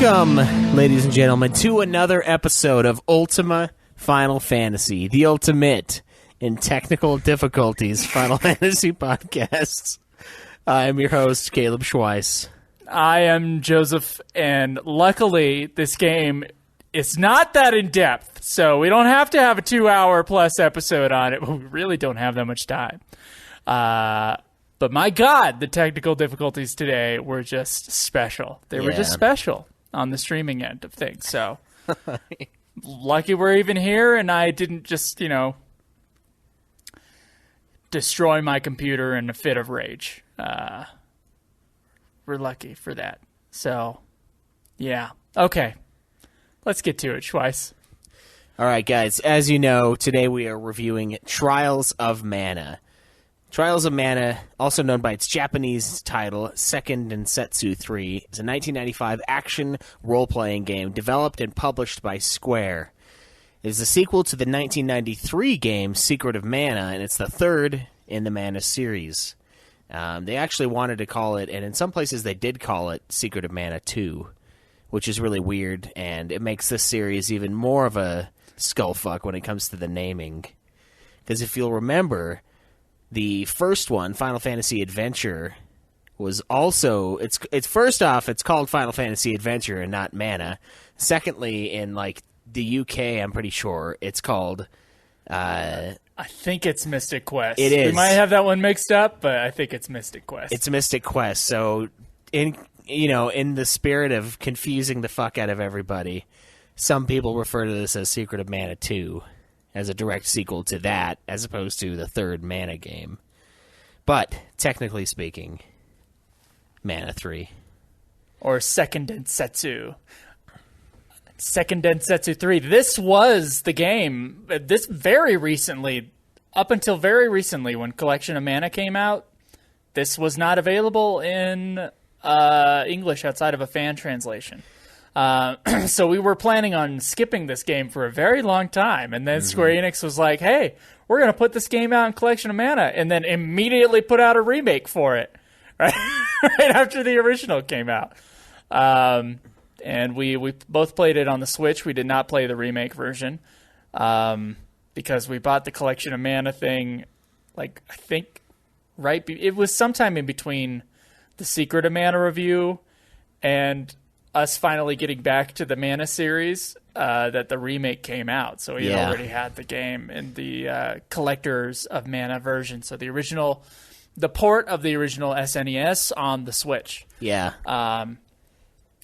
Welcome, ladies and gentlemen, to another episode of Ultima Final Fantasy, the ultimate in technical difficulties Final Fantasy podcasts. I'm your host, Caleb Schweiss. I am Joseph, and luckily this game is not that in-depth, so we don't have to have a 2-hour-plus episode on it. We really don't have that much time. But my God, the technical difficulties today were just special. They were just special on the streaming end of things. So lucky we're even here, and I didn't just, destroy my computer in a fit of rage. We're lucky for that. So, yeah. Okay. Let's get to it, Schweiss. All right, guys. As you know, today we are reviewing Trials of Mana. Trials of Mana, also known by its Japanese title, Second Densetsu 3, is a 1995 action role-playing game developed and published by Square. It is a sequel to the 1993 game Secret of Mana, and it's the third in the Mana series. They actually wanted to call it, and in some places they did call it, Secret of Mana 2, which is really weird, and it makes this series even more of a skullfuck when it comes to the naming. Because if you'll remember, the first one, Final Fantasy Adventure, was also... It's first off, it's called Final Fantasy Adventure and not Mana. Secondly, in the UK, I'm pretty sure, it's called... I think it's Mystic Quest. It is. We might have that one mixed up, but I think it's Mystic Quest. It's Mystic Quest. So, in the spirit of confusing the fuck out of everybody, some people refer to this as Secret of Mana 2, as a direct sequel to that, as opposed to the third Mana game. But, technically speaking, Mana 3. Or Second Densetsu. Second Densetsu 3. This was the game. This very recently, up until very recently, when Collection of Mana came out, this was not available in English outside of a fan translation. So we were planning on skipping this game for a very long time, and then Square Enix was like, hey, we're going to put this game out in Collection of Mana, and then immediately put out a remake for it, right, right after the original came out. And we both played it on the Switch. We did not play the remake version because we bought the Collection of Mana thing, I think, it was sometime in between the Secret of Mana review and us finally getting back to the Mana series that the remake came out. So we already had the game in the Collectors of Mana version. So the port of the original SNES on the Switch. Yeah.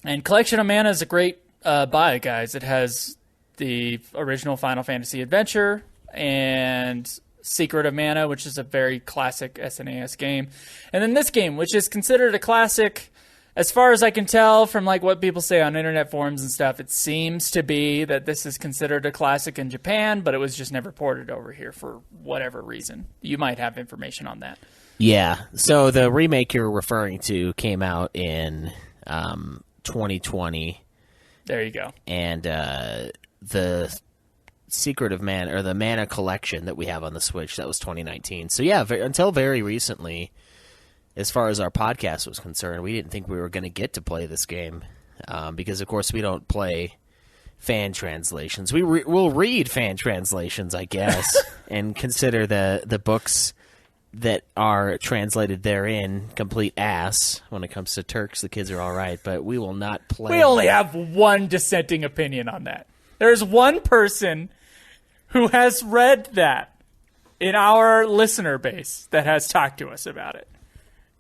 And Collection of Mana is a great buy, guys. It has the original Final Fantasy Adventure and Secret of Mana, which is a very classic SNES game. And then this game, which is considered a classic, as far as I can tell from what people say on internet forums and stuff, it seems to be that this is considered a classic in Japan, but it was just never ported over here for whatever reason. You might have information on that. Yeah. So the remake you're referring to came out in 2020. There you go. And the Secret of Mana, or the Mana collection that we have on the Switch, that was 2019. So yeah, until very recently, as far as our podcast was concerned, we didn't think we were going to get to play this game because, of course, we don't play fan translations. We'll read fan translations, I guess, and consider the books that are translated therein complete ass. When it comes to Turks, the kids are all right, but we will not play. We only have one dissenting opinion on that. There's one person who has read that in our listener base that has talked to us about it.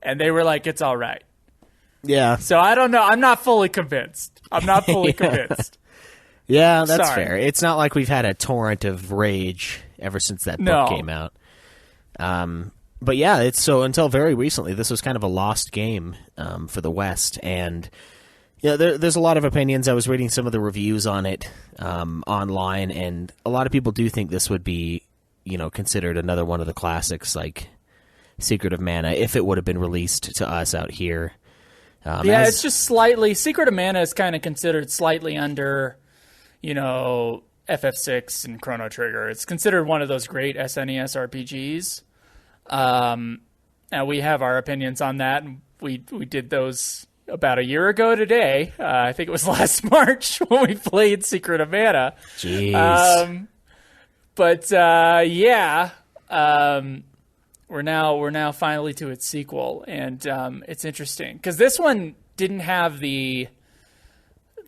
And they were like, it's all right. Yeah. So I don't know. I'm not fully convinced. Convinced. Yeah, that's fair. It's not like we've had a torrent of rage ever since that book came out. But yeah, so until very recently, this was kind of a lost game for the West. And there's a lot of opinions. I was reading some of the reviews on it online, and a lot of people do think this would be, considered another one of the classics, like Secret of Mana, if it would have been released to us out here. It's just slightly... Secret of Mana is kind of considered slightly under, FF6 and Chrono Trigger. It's considered one of those great SNES RPGs. Now, we have our opinions on that, and we did those about a year ago today. I think it was last March when we played Secret of Mana. Jeez. We're now finally to its sequel, and it's interesting because this one didn't have the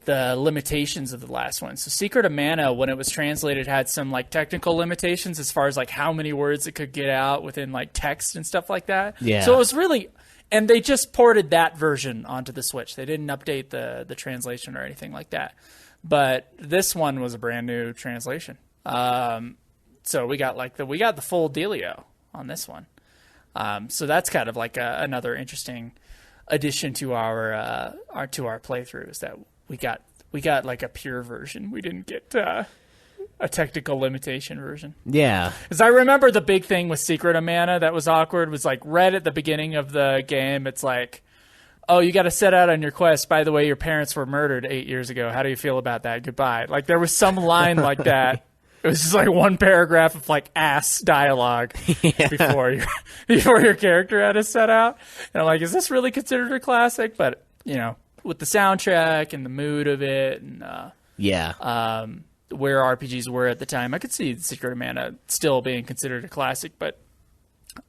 limitations of the last one. So Secret of Mana, when it was translated, had some like technical limitations as far as like how many words it could get out within like text and stuff like that. Yeah. So it was really, and they just ported that version onto the Switch. They didn't update the translation or anything like that. But this one was a brand new translation. So we got the full dealio on this one. So that's kind of like another interesting addition to our playthrough, is that we got like a pure version. We didn't get a technical limitation version. Yeah. Because I remember the big thing with Secret of Mana that was awkward was like right at the beginning of the game. It's like, oh, you got to set out on your quest. By the way, your parents were murdered 8 years ago. How do you feel about that? Goodbye. Like there was some line like that. It was just like one paragraph of like ass dialogue before your character had to set out. And I'm like, is this really considered a classic? But with the soundtrack and the mood of it, and where RPGs were at the time, I could see Secret of Mana still being considered a classic. But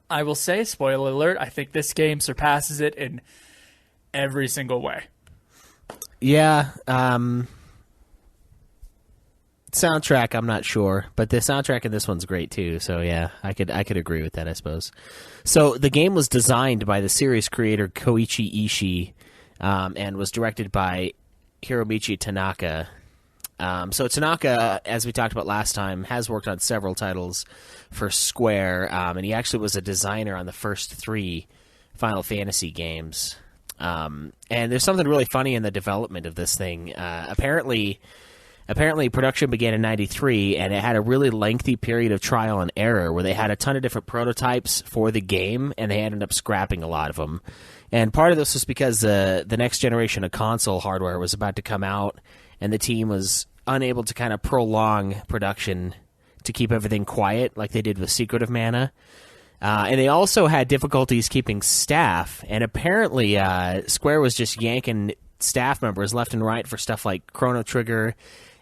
I will say, spoiler alert, I think this game surpasses it in every single way. Yeah. Soundtrack, I'm not sure, but the soundtrack in this one's great too. So yeah, I could agree with that, I suppose. So the game was designed by the series creator Koichi Ishii, and was directed by Hiromichi Tanaka. So Tanaka, as we talked about last time, has worked on several titles for Square, and he actually was a designer on the first 3 Final Fantasy games. And there's something really funny in the development of this thing. Apparently production began in 93, and it had a really lengthy period of trial and error where they had a ton of different prototypes for the game, and they ended up scrapping a lot of them. And part of this was because the next generation of console hardware was about to come out, and the team was unable to kind of prolong production to keep everything quiet like they did with Secret of Mana. And they also had difficulties keeping staff, and apparently Square was just yanking staff members left and right for stuff like Chrono Trigger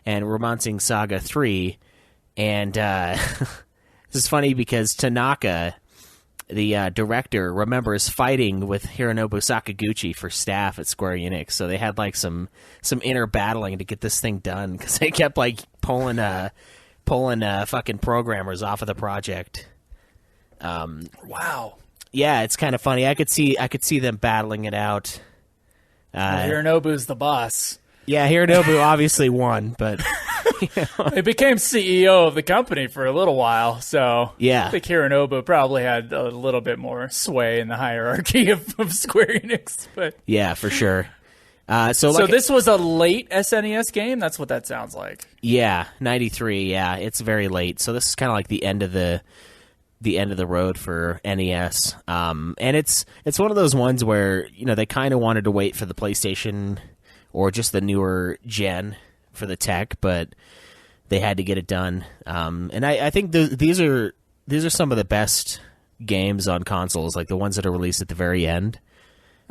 and Romancing Saga 3. And this is funny because Tanaka, the director, remembers fighting with Hironobu Sakaguchi for staff at Square Enix. So they had like some inner battling to get this thing done, because they kept like pulling fucking programmers off of the project. Wow. Yeah, it's kind of funny. I could see them battling it out. Hironobu's the boss. Yeah, Hironobu obviously won, but he became CEO of the company for a little while, so yeah. I think Hironobu probably had a little bit more sway in the hierarchy of Square Enix. But yeah, for sure. So this was a late SNES game? That's what that sounds like. Yeah, 93, yeah. It's very late. So this is kind of like the end of the road for NES. And it's one of those ones where, they kind of wanted to wait for the PlayStation or just the newer gen for the tech, but they had to get it done. And I think these are some of the best games on consoles, like the ones that are released at the very end.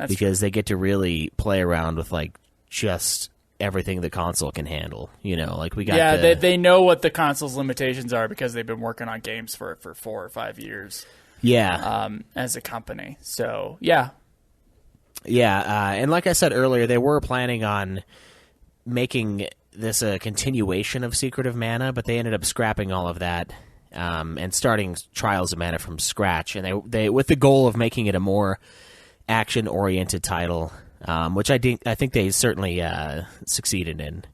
Because they get to really play around with like just everything the console can handle. Like we got they know what the console's limitations are because they've been working on games for 4 or 5 years. Yeah, as a company. So yeah. And like I said earlier, they were planning on making this a continuation of Secret of Mana, but they ended up scrapping all of that and starting Trials of Mana from scratch. And they with the goal of making it a more action-oriented title, which I think they certainly succeeded in.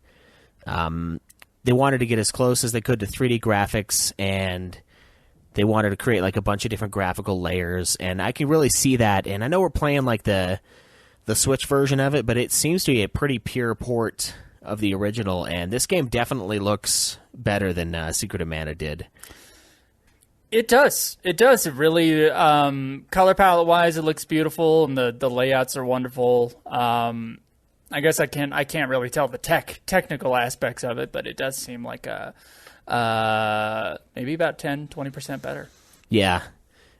They wanted to get as close as they could to 3D graphics, and they wanted to create like a bunch of different graphical layers, and I can really see that. And I know we're playing like the Switch version of it, but it seems to be a pretty pure port of the original, and this game definitely looks better than Secret of Mana did. It does. It really, color palette wise, it looks beautiful, and the layouts are wonderful. I guess I can't really tell the technical aspects of it, but it does seem like maybe about 10-20% better. Yeah.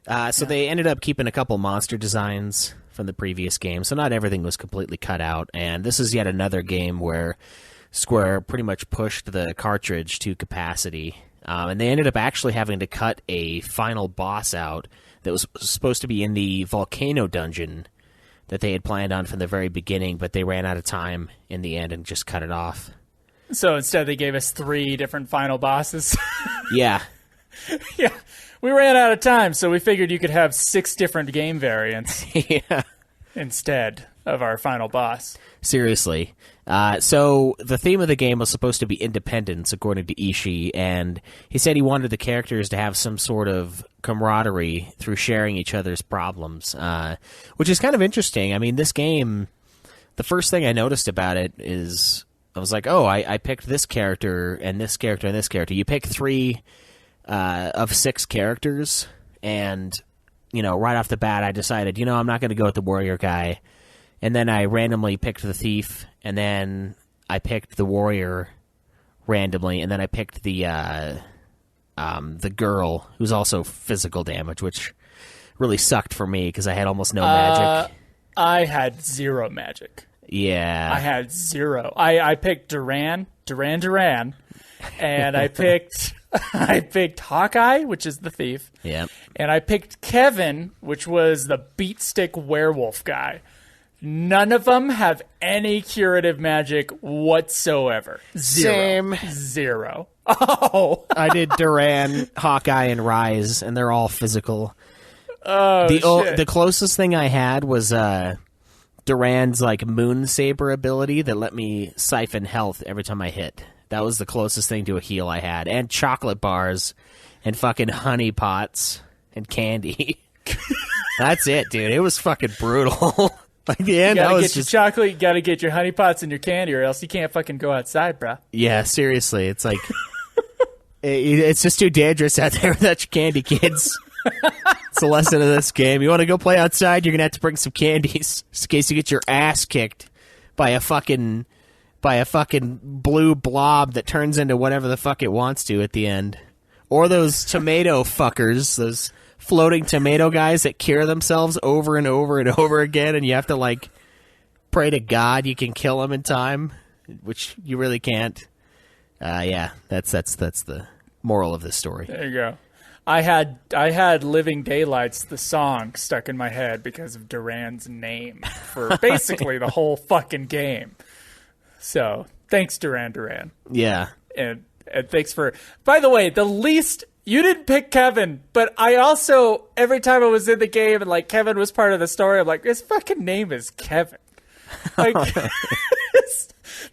So they ended up keeping a couple monster designs from the previous game, so not everything was completely cut out. And this is yet another game where Square pretty much pushed the cartridge to capacity. And they ended up actually having to cut a final boss out that was supposed to be in the volcano dungeon that they had planned on from the very beginning, but they ran out of time in the end and just cut it off. So instead they gave us 3 different final bosses. Yeah. Yeah. We ran out of time, so we figured you could have 6 different game variants Yeah. instead of our final boss. Seriously. So the theme of the game was supposed to be independence, according to Ishii, and he said he wanted the characters to have some sort of camaraderie through sharing each other's problems, which is kind of interesting. I mean, this game, the first thing I noticed about it is I was like, oh, I picked this character and this character and this character. You pick 3 of 6 characters, and, right off the bat, I decided, I'm not going to go with the warrior guy. And then I randomly picked the thief, and then I picked the warrior randomly, and then I picked the girl, who's also physical damage, which really sucked for me because I had almost no magic. I had 0 magic. Yeah. I had 0. I picked Duran, and I picked Hawkeye, which is the thief. Yeah. And I picked Kevin, which was the beatstick werewolf guy. None of them have any curative magic whatsoever. 0. Same. 0. Oh. I did Duran, Hawkeye, and Rise, and they're all physical. Oh, shit. The closest thing I had was Duran's moon saber ability that let me siphon health every time I hit. That was the closest thing to a heal I had. And chocolate bars and fucking honey pots and candy. That's it, dude. It was fucking brutal. The end, you gotta was get just... your chocolate, you gotta get your honey pots and your candy, or else you can't fucking go outside, bro. Yeah, seriously. It's like... it's just too dangerous out there without your candy, kids. It's the lesson of this game. You want to go play outside, you're going to have to bring some candies just in case you get your ass kicked by a fucking blue blob that turns into whatever the fuck it wants to at the end. Or those tomato fuckers, those floating tomato guys that cure themselves over and over and over again, and you have to pray to God you can kill them in time, which you really can't. Yeah, that's the moral of this story. There you go. I had Living Daylights, the song, stuck in my head because of Duran's name for basically the whole fucking game. So, thanks, Duran. Yeah. And thanks for... By the way, you didn't pick Kevin, but I also, every time I was in the game and Kevin was part of the story, I'm like, his fucking name is Kevin.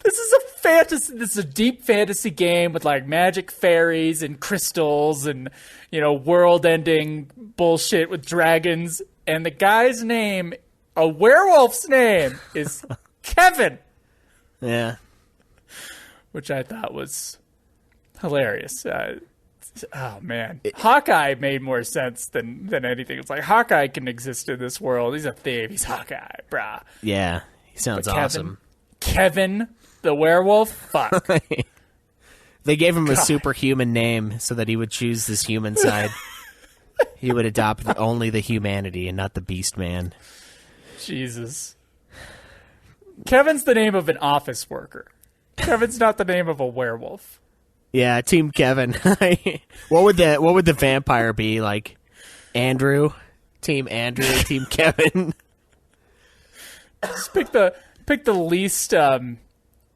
This is a fantasy. This is a deep fantasy game with magic fairies and crystals and world-ending bullshit with dragons. And the guy's name, a werewolf's name, is Kevin. Yeah, which I thought was hilarious. Oh man, Hawkeye made more sense than anything. It's Hawkeye can exist in this world. He's a thief. He's Hawkeye, brah. Yeah, he sounds awesome. Kevin, the werewolf? Fuck. They gave him a superhuman name so that he would choose this human side. He would adopt only the humanity and not the beast man. Jesus. Kevin's the name of an office worker. Kevin's not the name of a werewolf. Yeah, Team Kevin. What would the vampire be like? Andrew? Team Andrew, Team Kevin. Just pick the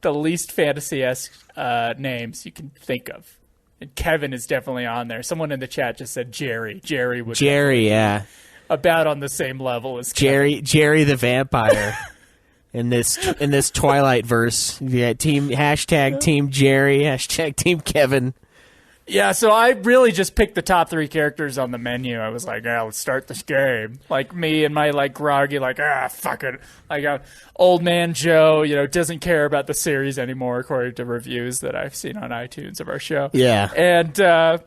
least fantasy-esque names you can think of. And Kevin is definitely on there. Someone in the chat just said Jerry. Jerry, yeah. About on the same level as Kevin. Jerry the vampire. In this Twilight verse. Yeah, Team Jerry, Team Kevin. Yeah, so I really just picked the top 3 characters on the menu. I was like, let's start this game. Me and my groggy, fuck it. Old man Joe, doesn't care about the series anymore, according to reviews that I've seen on iTunes of our show. Yeah. And I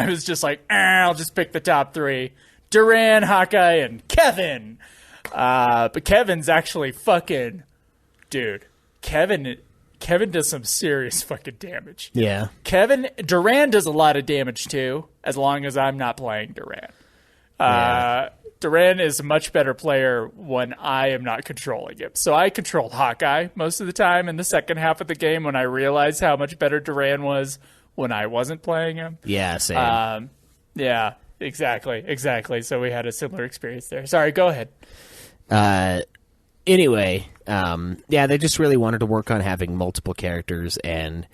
was just I'll just pick the top 3. Duran, Hawkeye, and Kevin. But Kevin's actually fucking... Dude, Kevin does some serious fucking damage. Yeah. Duran does a lot of damage too, as long as I'm not playing Duran. Duran is a much better player when I am not controlling him. So I controlled Hawkeye most of the time in the second half of the game when I realized how much better Duran was when I wasn't playing him. Yeah, same. Yeah, exactly. So we had a similar experience there. Sorry, go ahead. Anyway, they just really wanted to work on having multiple characters and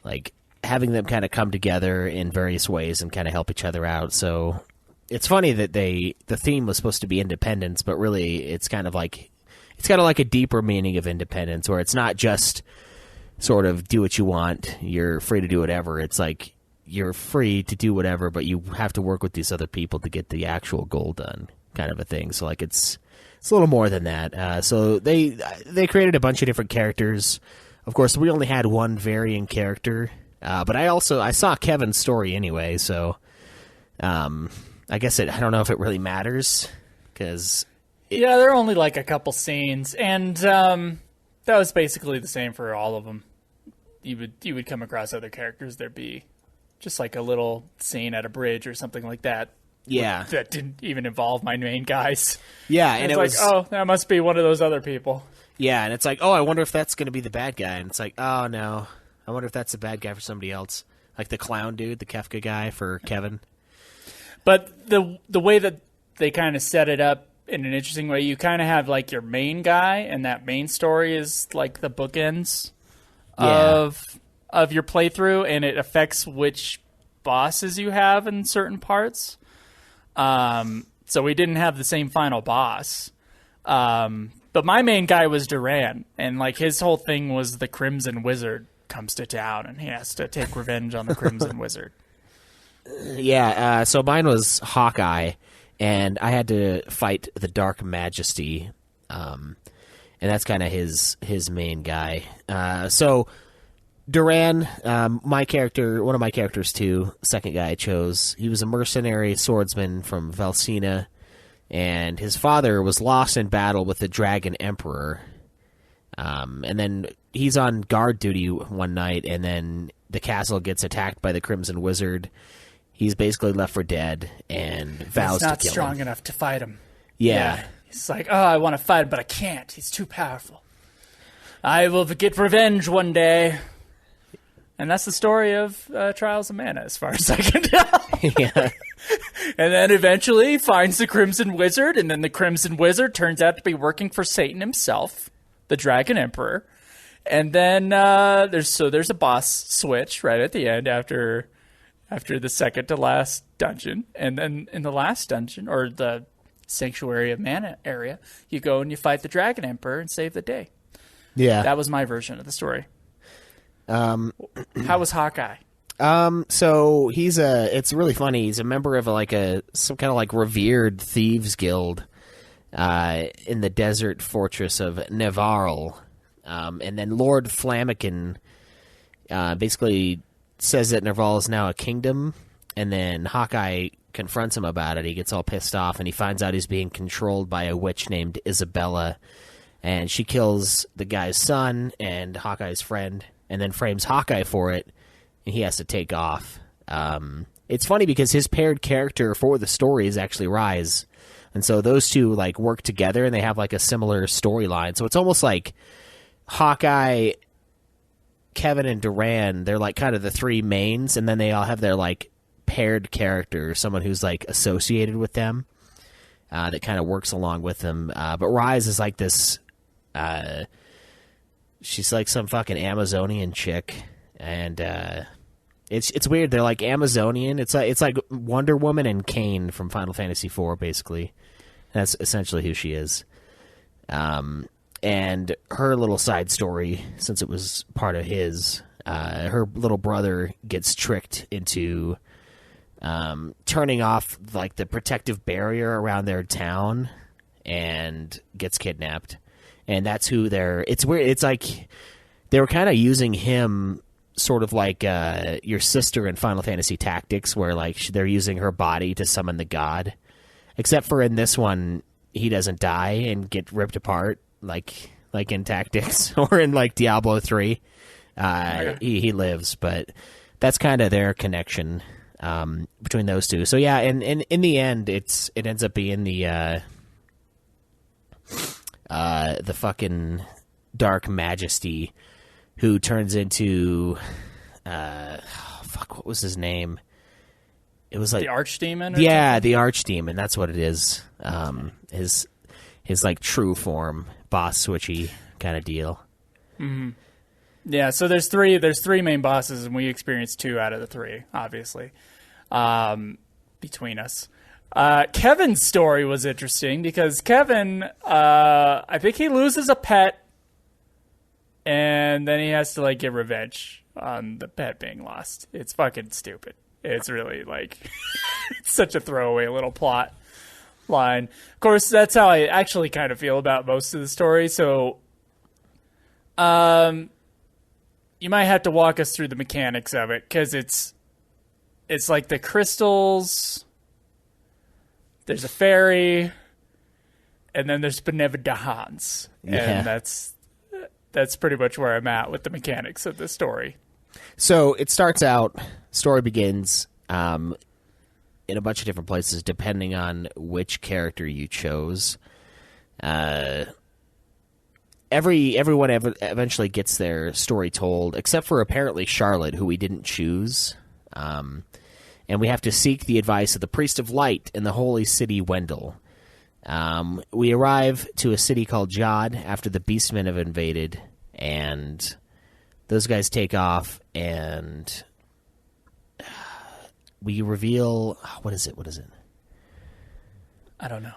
like having them kind of come together in various ways and kind of help each other out. So it's funny that the theme was supposed to be independence, but really it's kind of like a deeper meaning of independence, where it's not just sort of do what you want, you're free to do whatever. It's like you're free to do whatever, but you have to work with these other people to get the actual goal done, kind of a thing. So like it's a little more than that. So they created a bunch of different characters. Of course, we only had one varying character, but I saw Kevin's story anyway, so I guess I don't know if it really matters, because yeah, there are only like a couple scenes, and that was basically the same for all of them. You would come across other characters. There'd be just like a little scene at a bridge or something like that. Yeah, that didn't even involve my main guys. Yeah, and it was like, oh, that must be one of those other people. Yeah, and it's like, oh, I wonder if that's going to be the bad guy, and it's like, oh no, I wonder if that's the bad guy for somebody else, like the clown dude, the Kefka guy for Kevin. But the way that they kind of set it up in an interesting way, you kind of have like your main guy, and that main story is like the bookends of your playthrough, and it affects which bosses you have in certain parts. So we didn't have the same final boss. But my main guy was Duran, and like his whole thing was the Crimson Wizard comes to town, and he has to take revenge on the Crimson Wizard. Yeah, so mine was Hawkeye, and I had to fight the Dark Majesty, and that's kind of his main guy. So Duran, my character, one of my characters too, second guy I chose, he was a mercenary swordsman from Valsina, and his father was lost in battle with the Dragon Emperor. And then he's on guard duty one night, and then the castle gets attacked by the Crimson Wizard. He's basically left for dead and vows to kill him. He's not strong enough to fight him. Yeah. He's like, oh, I want to fight him, but I can't. He's too powerful. I will get revenge one day. And that's the story of Trials of Mana, as far as I can tell. Yeah. And then eventually finds the Crimson Wizard, and then the Crimson Wizard turns out to be working for Satan himself, the Dragon Emperor. And then there's a boss switch right at the end after the second to last dungeon. And then in the last dungeon, or the Sanctuary of Mana area, you go and you fight the Dragon Emperor and save the day. Yeah. That was my version of the story. How was Hawkeye? So it's really funny. He's a member of some kind of like revered thieves guild, in the desert fortress of Nevarl. And then Lord Flammakin, basically says that Nevarl is now a kingdom, and then Hawkeye confronts him about it. He gets all pissed off, and he finds out he's being controlled by a witch named Isabella, and she kills the guy's son and Hawkeye's friend, and then frames Hawkeye for it, and he has to take off. It's funny because his paired character for the story is actually Rise, and so those two like work together, and they have like a similar storyline. So it's almost like Hawkeye, Kevin, and Duran, they're like kind of the three mains, and then they all have their like paired character, someone who's like associated with them, that kind of works along with them. But Rise is like this, she's like some fucking Amazonian chick, and it's weird. They're like Amazonian. It's like Wonder Woman and Kane from Final Fantasy IV, basically. That's essentially who she is. And her little side story, since it was part of his, her little brother gets tricked into turning off like the protective barrier around their town and gets kidnapped. And that's who it's weird. It's like they were kind of using him sort of like your sister in Final Fantasy Tactics, where like they're using her body to summon the god. Except for in this one, he doesn't die and get ripped apart like in Tactics, or in like Diablo 3. He lives, but that's kind of their connection. between those two. So yeah, and in the end, it ends up being the fucking Dark Majesty who turns into what was his name? It was like the Archdemon. Yeah, the Archdemon. That's what it is. His like true form, boss switchy kind of deal. Mm-hmm. Yeah, so there's three main bosses, and we experienced 2 out of the 3, obviously, between us. Kevin's story was interesting because Kevin, I think he loses a pet, and then he has to like get revenge on the pet being lost. It's fucking stupid. It's really like it's such a throwaway little plot line. Of course, that's how I actually kind of feel about most of the story. So, you might have to walk us through the mechanics of it, because it's like the crystals, there's a fairy, and then there's benevolence. And that's pretty much where I'm at with the mechanics of the story. So it starts out, story begins in a bunch of different places depending on which character you chose. Everyone eventually gets their story told, except for apparently Charlotte, who we didn't choose. And we have to seek the advice of the Priest of Light in the holy city Wendell. We arrive to a city called Jod after the Beastmen have invaded, and those guys take off, and we reveal... What is it? I don't know.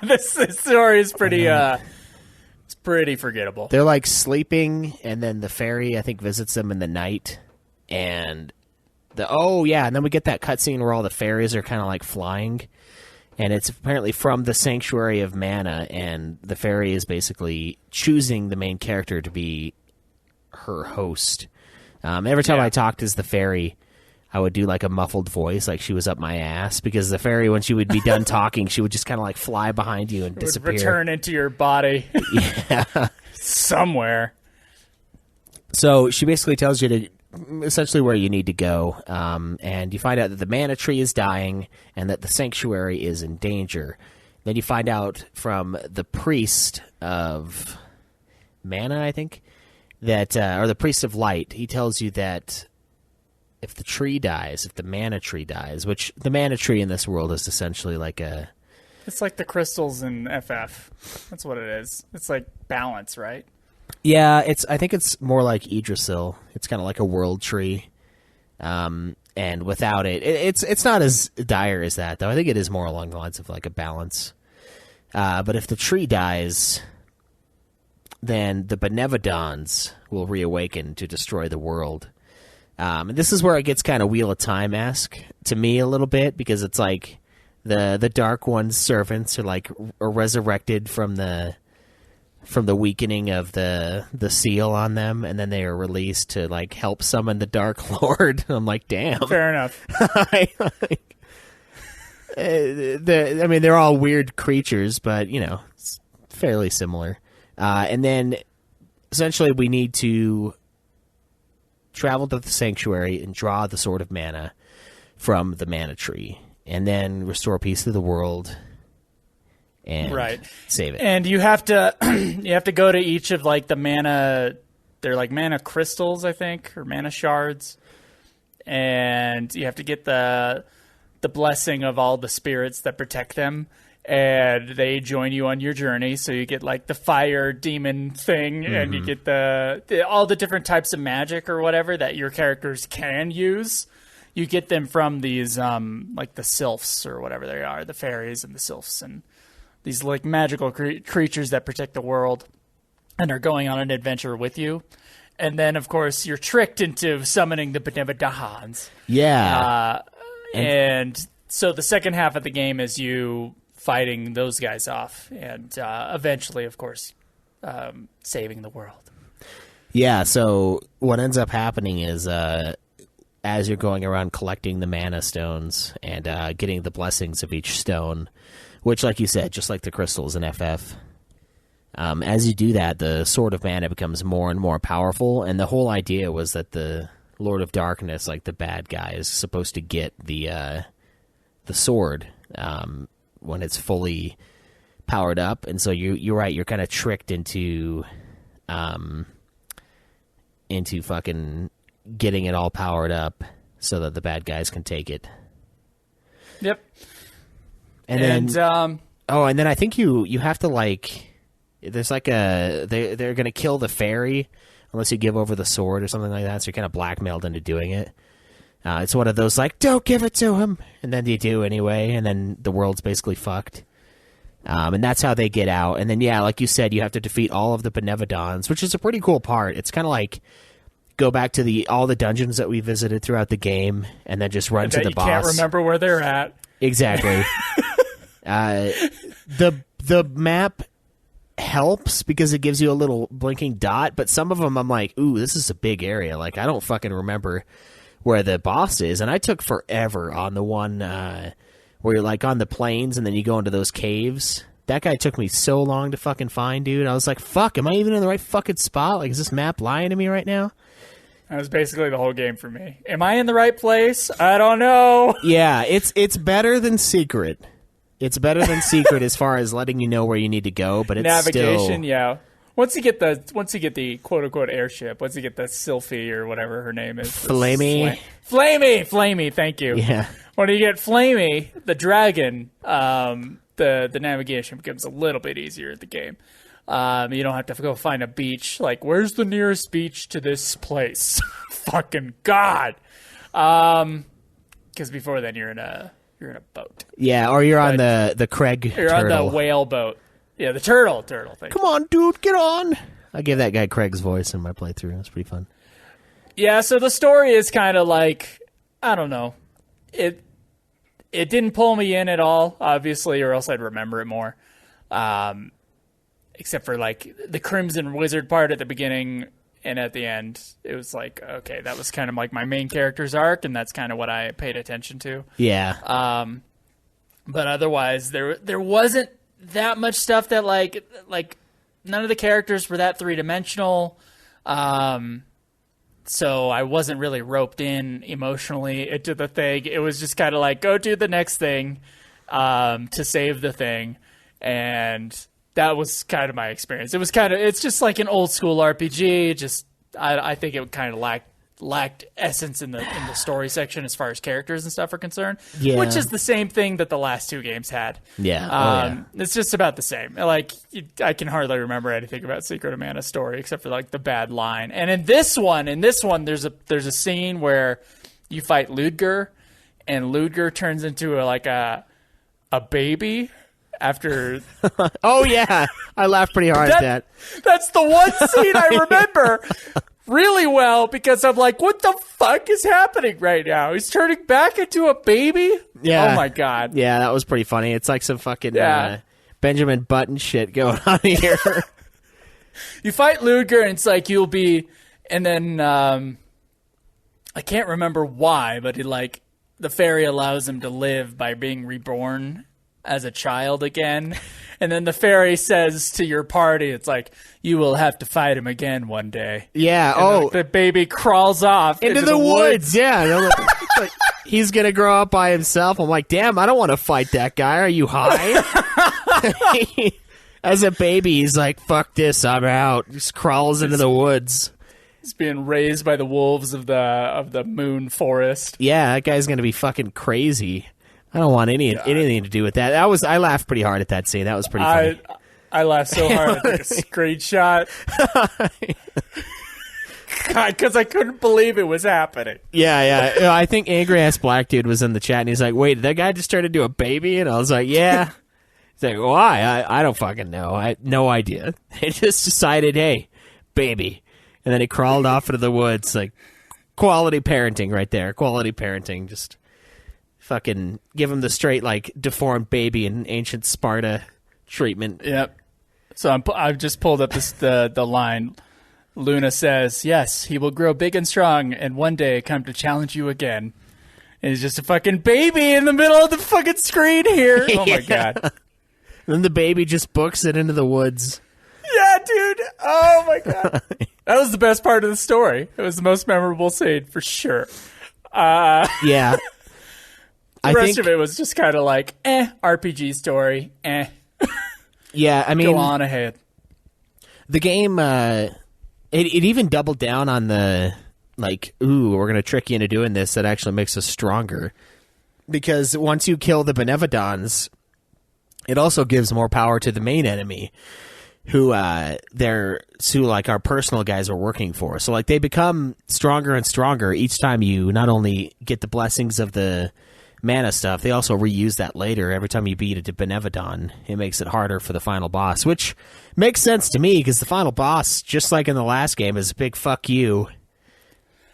This story is pretty... It's pretty forgettable. They're like sleeping, and then the fairy, I think, visits them in the night, and and then we get that cutscene where all the fairies are kind of like flying, and it's apparently from the Sanctuary of Mana, and the fairy is basically choosing the main character to be her host. Every time I talked as the fairy, I would do like a muffled voice, like she was up my ass, because the fairy, when she would be done talking, she would just kind of like fly behind you and disappear. Return into your body. Yeah. Somewhere. So she basically tells you to essentially where you need to go, and you find out that the mana tree is dying and that the sanctuary is in danger. Then you find out from the priest of mana, I think, that or the priest of light, he tells you that if the tree dies, if the mana tree dies, which the mana tree in this world is essentially like a... It's like the crystals in FF. That's what it is. It's like balance, right? Yeah, I think it's more like Yggdrasil. It's kind of like a world tree. And without it, it's not as dire as that, though. I think it is more along the lines of like a balance. But if the tree dies, then the Benevodons will reawaken to destroy the world. And this is where it gets kind of Wheel of Time-esque to me a little bit, because it's like the Dark One's servants are resurrected from the weakening of the seal on them, and then they are released to like help summon the Dark Lord. I'm like, damn. Fair enough. They're all weird creatures, but it's fairly similar. And then essentially we need to travel to the sanctuary and draw the Sword of Mana from the mana tree, and then restore peace to the world and save it. And you have to go to each of like the mana, they're like mana crystals, I think, or mana shards, and you have to get the blessing of all the spirits that protect them, and they join you on your journey. So you get like the fire demon thing, and you get all the different types of magic or whatever that your characters can use. You get them from these like the sylphs or whatever they are, the fairies and the sylphs, and these like magical creatures that protect the world and are going on an adventure with you. And then, of course, you're tricked into summoning the Benevodons. Yeah. And so the second half of the game is you fighting those guys off, and eventually, of course, saving the world. Yeah, so what ends up happening is as you're going around collecting the mana stones and getting the blessings of each stone, which, like you said, just like the crystals in FF, as you do that, the Sword of Mana becomes more and more powerful, and the whole idea was that the Lord of Darkness, like the bad guy, is supposed to get the sword when it's fully powered up, and so you're right. You're kind of tricked into fucking getting it all powered up so that the bad guys can take it. Yep. And then I think you have to like. There's like they're gonna kill the fairy unless you give over the sword or something like that. So you're kind of blackmailed into doing it. It's one of those like, don't give it to him, and then you do anyway, and then the world's basically fucked. And that's how they get out. And then like you said, you have to defeat all of the Benevodons, which is a pretty cool part. It's kind of like go back to all the dungeons that we visited throughout the game, and then just run to the boss. Can't remember where they're at. Exactly. The map helps because it gives you a little blinking dot, but some of them I'm like, ooh, this is a big area. Like, I don't fucking remember where the boss is, and I took forever on the one where you're like on the plains and then you go into those caves. That guy took me so long to fucking find, dude. I was like, fuck, am I even in the right fucking spot? Like, is this map lying to me right now? That was basically the whole game for me. Am I in the right place? I don't know. Yeah, it's better than Secret. It's better than Secret as far as letting you know where you need to go, but it's navigation, still... yeah. Once you get the quote unquote airship, once you get the Sylphie or whatever her name is, Flamey, thank you. Yeah. When you get Flamey, the dragon, the navigation becomes a little bit easier in the game. You don't have to go find a beach. Like, where's the nearest beach to this place? Fucking God. Because before then you're in a boat. Yeah, or you're on the Craig You're turtle. on the whale boat. Yeah, the turtle thing. Come on, dude, get on. I gave that guy Craig's voice in my playthrough. It was pretty fun. Yeah, so the story is kind of like, I don't know. It didn't pull me in at all, obviously, or else I'd remember it more. Except for like the Crimson Wizard part at the beginning and at the end. It was like, okay, that was kind of like my main character's arc, and that's kind of what I paid attention to. Yeah. But otherwise, there wasn't that much stuff that like none of the characters were that three-dimensional. So I wasn't really roped in emotionally into the thing. It was just kind of like, go do the next thing to save the thing. And that was kind of my experience. It's just like an old school RPG. Just, I think it kind of lacked essence in the story section as far as characters and stuff are concerned. Yeah. Which is the same thing that the last two games had. Yeah. It's just about the same. Like, I can hardly remember anything about Secret of Mana's story except for like the bad line. And in this one, there's a scene where you fight Ludger, and Ludger turns into a baby after. Oh yeah, I laughed pretty hard at that. That's the one scene I remember really well, because I'm like, what the fuck is happening right now? He's turning back into a baby? Yeah. Oh my God. Yeah, that was pretty funny. It's like some fucking Benjamin Button shit going on here. You fight Ludger, and it's like you'll be, and then I can't remember why, but the fairy allows him to live by being reborn as a child again. And then the fairy says to your party, it's like, you will have to fight him again one day. Yeah. And the baby crawls off into the woods. Yeah. Like, he's going to grow up by himself. I'm like, damn, I don't want to fight that guy. Are you high? As a baby, he's like, fuck this, I'm out. Just crawls into the woods. He's being raised by the wolves of the moon forest. Yeah, that guy's going to be fucking crazy. I don't want anything to do with that. I laughed pretty hard at that scene. That was pretty funny. I laughed so hard. I took a screenshot. God, because I couldn't believe it was happening. Yeah. I think Angry Ass Black Dude was in the chat, and he's like, wait, did that guy just turn into a baby? And I was like, yeah. He's like, why? I don't fucking know. I had no idea. They just decided, hey, baby. And then he crawled off into the woods. Like, quality parenting right there. Quality parenting. Just fucking give him the straight, like, deformed baby in ancient Sparta treatment. Yep. So I've just pulled up the line. Luna says, yes, he will grow big and strong and one day come to challenge you again. And he's just a fucking baby in the middle of the fucking screen here. Oh, my God. And then the baby just books it into the woods. Yeah, dude. Oh, my God. That was the best part of the story. It was the most memorable scene for sure. Yeah. The rest of it was just kind of like, RPG story, Yeah, I mean, go on ahead. The game, it even doubled down on the, like, ooh, we're going to trick you into doing this. That actually makes us stronger. Because once you kill the Benevodons, it also gives more power to the main enemy, who like our personal guys are working for. So like they become stronger and stronger each time you not only get the blessings of the mana stuff, they also reuse that later. Every time you beat a Benevodon, it makes it harder for the final boss, which makes sense to me because the final boss, just like in the last game, is a big fuck you.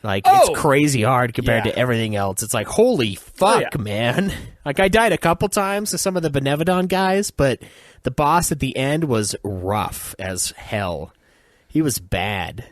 Like, it's crazy hard compared to everything else. It's like, holy fuck, man. Like, I died a couple times to some of the Benevodon guys, but the boss at the end was rough as hell. He was bad.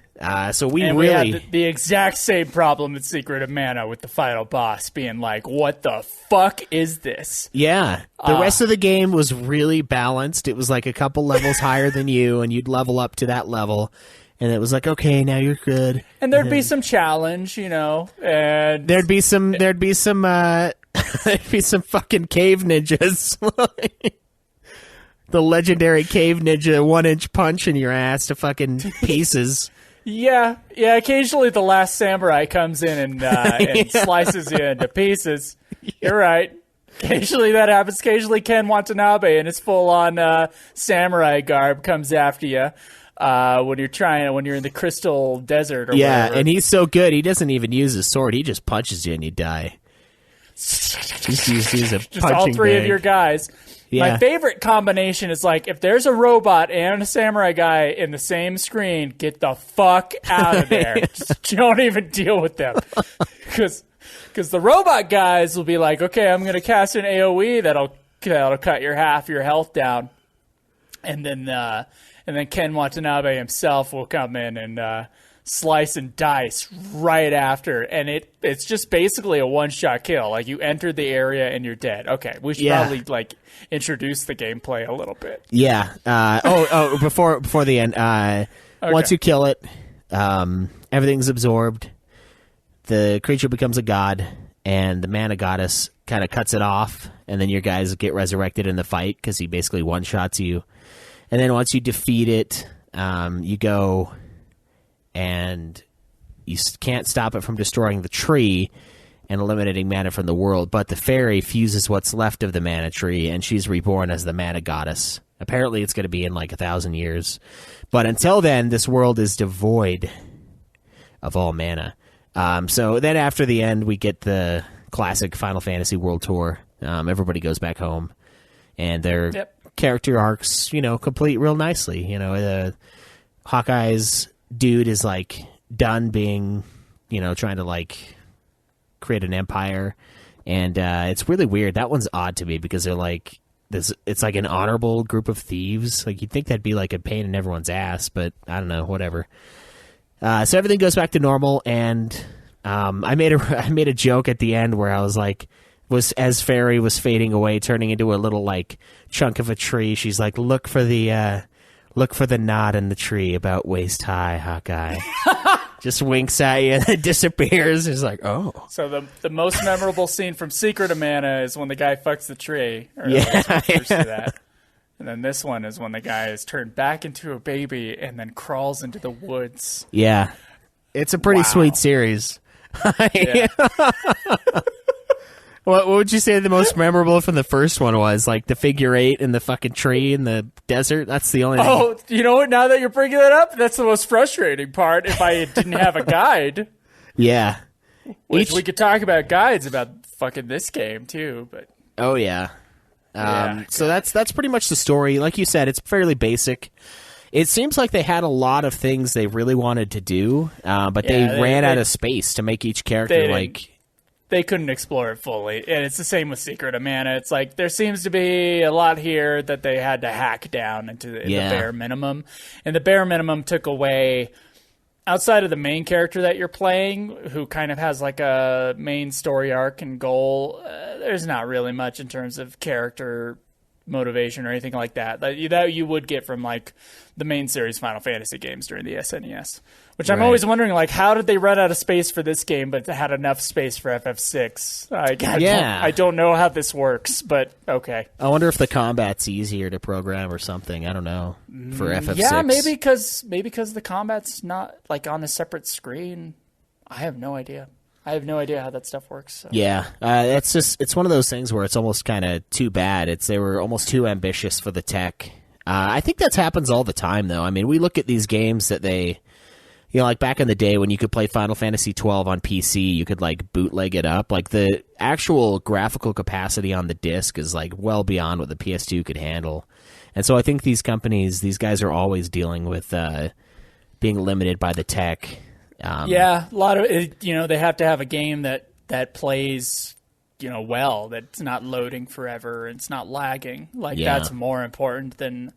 So we had the exact same problem in Secret of Mana with the final boss being like, what the fuck is this? Yeah. The rest of the game was really balanced. It was like a couple levels higher than you, and you'd level up to that level. And it was like, okay, now you're good. And there'd be some challenge, you know, and there'd be some there'd be some fucking cave ninjas. The legendary cave ninja 1-inch punch in your ass to fucking pieces. Yeah. Occasionally the last samurai comes in and slices you into pieces. Yeah. You're right. Occasionally that happens. Occasionally Ken Watanabe in his full-on samurai garb comes after you. When you're in the crystal desert or whatever. And he's so good, he doesn't even use his sword. He just punches you and you die. He's a just all three bag. of your guys. Yeah. My favorite combination is like, if there's a robot and a samurai guy in the same screen, get the fuck out of there. Just don't even deal with them. Because the robot guys will be like, okay, I'm going to cast an AoE that'll cut half your health down. And then Ken Watanabe himself will come in and slice and dice right after. And it's just basically a one-shot kill. Like, you enter the area and you're dead. Okay, we should probably, like, introduce the gameplay a little bit. Yeah. Before the end, okay. Once you kill it, everything's absorbed. The creature becomes a god, and the mana goddess kind of cuts it off, and then your guys get resurrected in the fight because he basically one-shots you. And then once you defeat it, you go and you can't stop it from destroying the tree and eliminating mana from the world. But the fairy fuses what's left of the mana tree, and she's reborn as the mana goddess. Apparently it's going to be in like 1,000 years. But until then, this world is devoid of all mana. So then after the end, we get the classic Final Fantasy World Tour. Everybody goes back home, and they're... character arcs, complete real nicely. Hawkeye's dude is like done being, trying to like create an empire, and it's really weird. That one's odd to me because they're like this. It's like an honorable group of thieves. Like, you'd think that'd be like a pain in everyone's ass, but I don't know. Whatever. So everything goes back to normal, and I made a joke at the end where I was like, as Fairy was fading away, turning into a little like chunk of a tree, she's like, look for the knot in the tree about waist high, Hawkeye. Just winks at you and then disappears. It's like, oh. So the most memorable scene from Secret of Mana is when the guy fucks the tree. Or that. And then this one is when the guy is turned back into a baby and then crawls into the woods. Yeah. It's a pretty sweet series. Yeah. What would you say the most memorable from the first one was? Like the figure 8 and the fucking tree in the desert? That's the only thing. Oh, you know what? Now that you're bringing that up, that's the most frustrating part if I didn't have a guide. Yeah. Which we could talk about guides about fucking this game, too. But oh, yeah. So that's pretty much the story. Like you said, it's fairly basic. It seems like they had a lot of things they really wanted to do, but they ran out of space to make each character like... They couldn't explore it fully, and it's the same with Secret of Mana. It's like there seems to be a lot here that they had to hack down into the bare minimum, and the bare minimum took away, outside of the main character that you're playing, who kind of has like a main story arc and goal, there's not really much in terms of character motivation or anything like that you would get from like the main series Final Fantasy games during the SNES. Which I'm always wondering, like, how did they run out of space for this game, but had enough space for FF6? I don't know how this works, but okay. I wonder if the combat's easier to program or something. I don't know for FF6. Yeah, maybe because the combat's not like on a separate screen. I have no idea. I have no idea how that stuff works. So. Yeah, it's one of those things where it's almost kind of too bad. They were almost too ambitious for the tech. I think that happens all the time, though. I mean, we look at these games that they. Like back in the day when you could play Final Fantasy 12 on PC, you could like bootleg it up. Like the actual graphical capacity on the disc is like well beyond what the PS2 could handle. And so I think these guys are always dealing with being limited by the tech. A lot of it, they have to have a game that plays, well, that's not loading forever and it's not lagging. Like that's more important than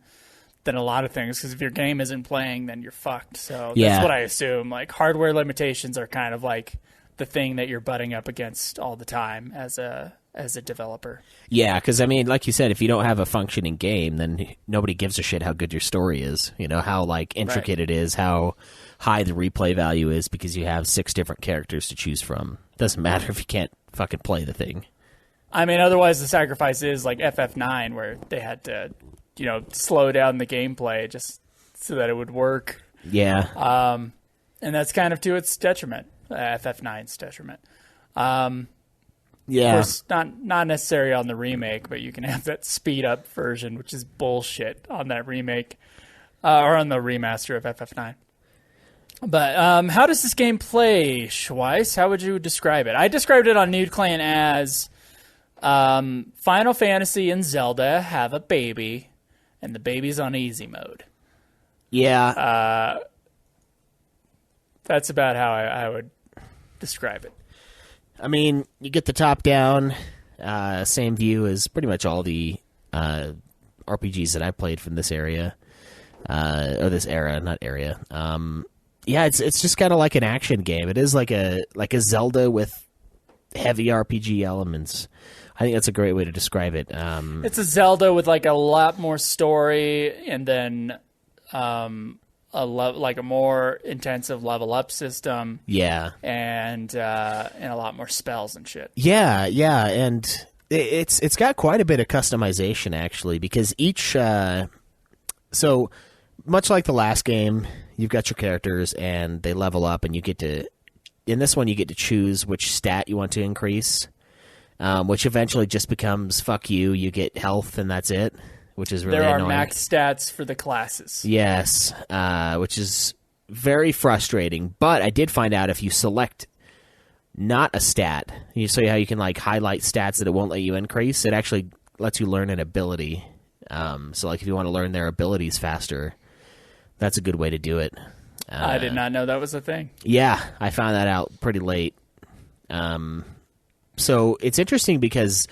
a lot of things, because if your game isn't playing, then you're fucked. So that's what I assume. Like hardware limitations are kind of like the thing that you're butting up against all the time as a developer. Yeah, because I mean, like you said, if you don't have a functioning game, then nobody gives a shit how good your story is. How like intricate it is, how high the replay value is, because you have 6 different characters to choose from. Doesn't matter if you can't fucking play the thing. I mean, otherwise the sacrifice is like FF9, where they had to slow down the gameplay just so that it would work. Yeah. And that's kind of to its detriment, FF9's detriment. Yeah. Of course, not necessary on the remake, but you can have that speed up version, which is bullshit on that remake, or on the remaster of FF9. But how does this game play, Schweiss? How would you describe it? I described it on Nude Clan as Final Fantasy and Zelda have a baby, and the baby's on easy mode. Yeah. That's about how I would describe it. I mean, you get the top-down, same view as pretty much all the RPGs that I played from this area, or this era, not area. Yeah, it's just kind of like an action game. It is like a Zelda with heavy RPG elements. I think that's a great way to describe it. It's a Zelda with like a lot more story, and then like a more intensive level up system. Yeah, and a lot more spells and shit. Yeah, and it's got quite a bit of customization actually, because each so much like the last game, you've got your characters and they level up, and you get to, in this one, you get to choose which stat you want to increase. Which eventually just becomes fuck you. You get health, and that's it, which is really annoying. There are max stats for the classes. Yes, which is very frustrating. But I did find out if you select not a stat, you see how you can like highlight stats that it won't let you increase. It actually lets you learn an ability. So like if you want to learn their abilities faster, that's a good way to do it. I did not know that was a thing. Yeah, I found that out pretty late. So it's interesting because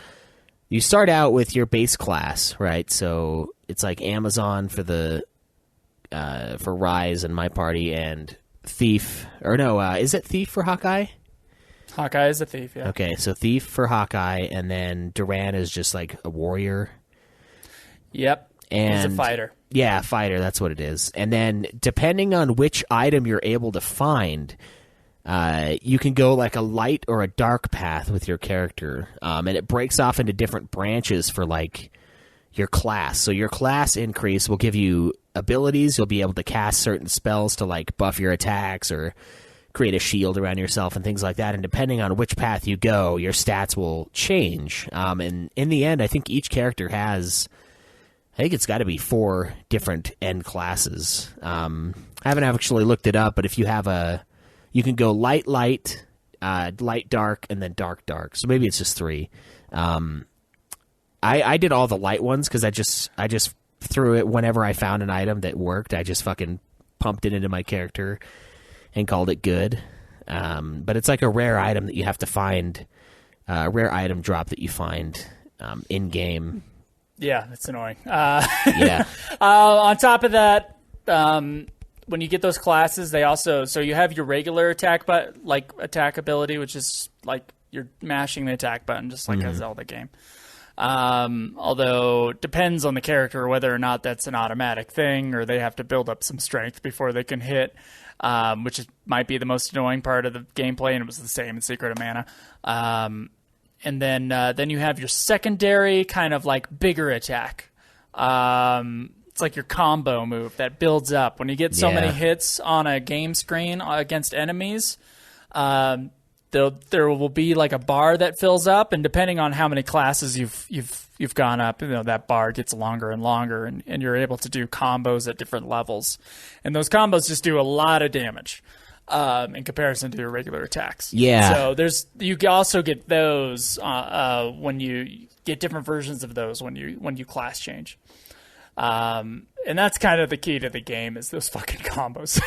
you start out with your base class, right? So it's like Amazon for the for Rise and my party, and Thief, or no, is it Thief for Hawkeye? Hawkeye is a thief, yeah. Okay, so Thief for Hawkeye, and then Duran is just like a warrior. Yep, and he's a fighter. Yeah, fighter, that's what it is. And then depending on which item you're able to find, you can go like a light or a dark path with your character, and it breaks off into different branches for like your class. So your class increase will give you abilities. You'll be able to cast certain spells to like buff your attacks or create a shield around yourself and things like that. And depending on which path you go, your stats will change. And in the end, I think each character has, I think it's got to be 4 different end classes. I haven't actually looked it up, but if you have you can go light, dark, and then dark. So maybe it's just 3. I did all the light ones because I just threw it whenever I found an item that worked. I just fucking pumped it into my character and called it good. But it's like a rare item that you have to find, a rare item drop that you find in game. Yeah, that's annoying. Yeah. On top of that, when you get those classes, they also, so you have your regular attack attack ability, which is like you're mashing the attack button just like a Zelda game. Although it depends on the character whether or not that's an automatic thing or they have to build up some strength before they can hit, might be the most annoying part of the gameplay, and it was the same in Secret of Mana. And then you have your secondary kind of like bigger attack. It's like your combo move that builds up. When you get so many hits on a game screen against enemies, there will be like a bar that fills up, and depending on how many classes you've gone up, that bar gets longer and longer, and you're able to do combos at different levels. And those combos just do a lot of damage. In comparison to your regular attacks. Yeah. So you also get those when you get different versions of those when you class change. And that's kind of the key to the game is those fucking combos.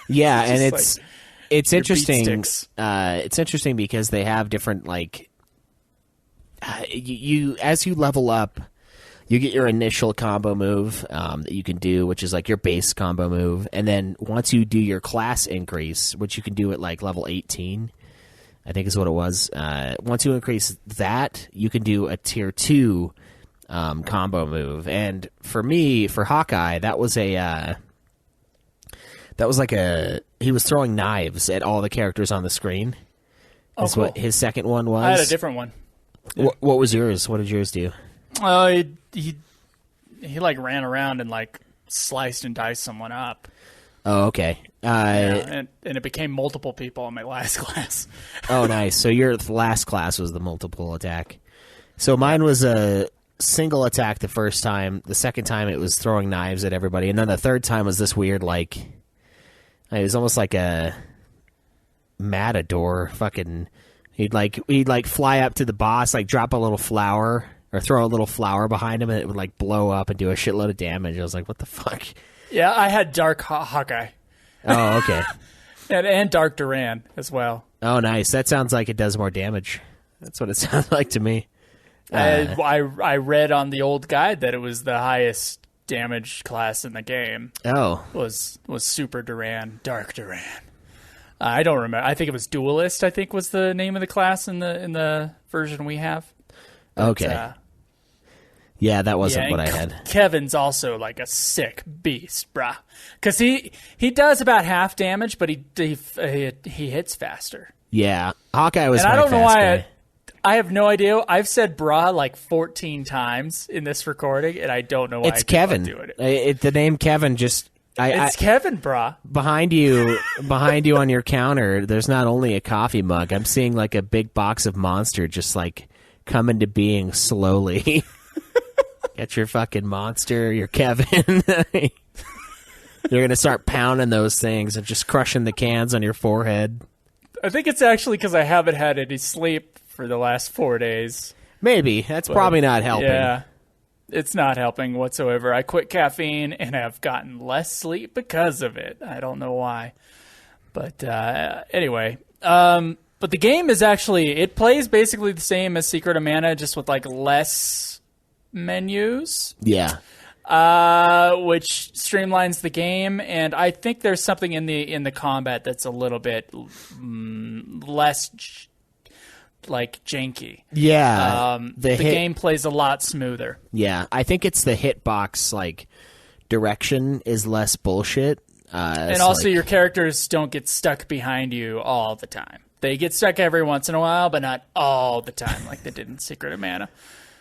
Yeah, and it's interesting. It's interesting because they have different you as you level up, you get your initial combo move that you can do, which is like your base combo move. And then once you do your class increase, which you can do at like level 18, I think is what it was. Once you increase that, you can do a tier 2 combo move. And for me, for Hawkeye, that was he was throwing knives at all the characters on the screen. That's cool. What his second one was. I had a different one. What was yours? What did yours do? He like ran around and like sliced and diced someone up. Oh, okay. And it became multiple people in my last class. Oh, nice. So your last class was the multiple attack. So mine was a single attack the first time. The second time it was throwing knives at everybody, and then the third time was this weird it was almost like a matador. Fucking, he'd fly up to the boss, like drop a little flower. Or throw a little flower behind him, and it would like blow up and do a shitload of damage. I was like, "What the fuck?" Yeah, I had Dark Hawkeye. Oh, okay. and Dark Duran as well. Oh, nice. That sounds like it does more damage. That's what it sounds like to me. I read on the old guide that it was the highest damage class in the game. Oh, was Super Duran, Dark Duran. I don't remember. I think it was Duelist. I think was the name of the class in the version we have. But, okay. Yeah, that wasn't what I had. Kevin's also like a sick beast, brah. Because he does about half damage, but he hits faster. Yeah, Hawkeye was. And my I don't know why. guy. I have no idea. I've said brah like 14 times in this recording, and I don't know why. It's Kevin. Doing it. The name Kevin just. It's Kevin, brah. Behind you on your counter, there's not only a coffee mug. I'm seeing like a big box of Monster, just like. Come into being slowly. Get your fucking Monster, your Kevin. You're going to start pounding those things and just crushing the cans on your forehead. I think it's actually because I haven't had any sleep for the last 4 days. Maybe. That's probably not helping. Yeah, it's not helping whatsoever. I quit caffeine and have gotten less sleep because of it. I don't know why. But anyway... But the game is actually, it plays basically the same as Secret of Mana, just with like less menus. Yeah. Which streamlines the game, and I think there's something in the combat that's a little bit less like janky. Yeah. The game plays a lot smoother. Yeah. I think it's the hitbox like direction is less bullshit. And also your characters don't get stuck behind you all the time. They get stuck every once in a while, but not all the time like they did in Secret of Mana.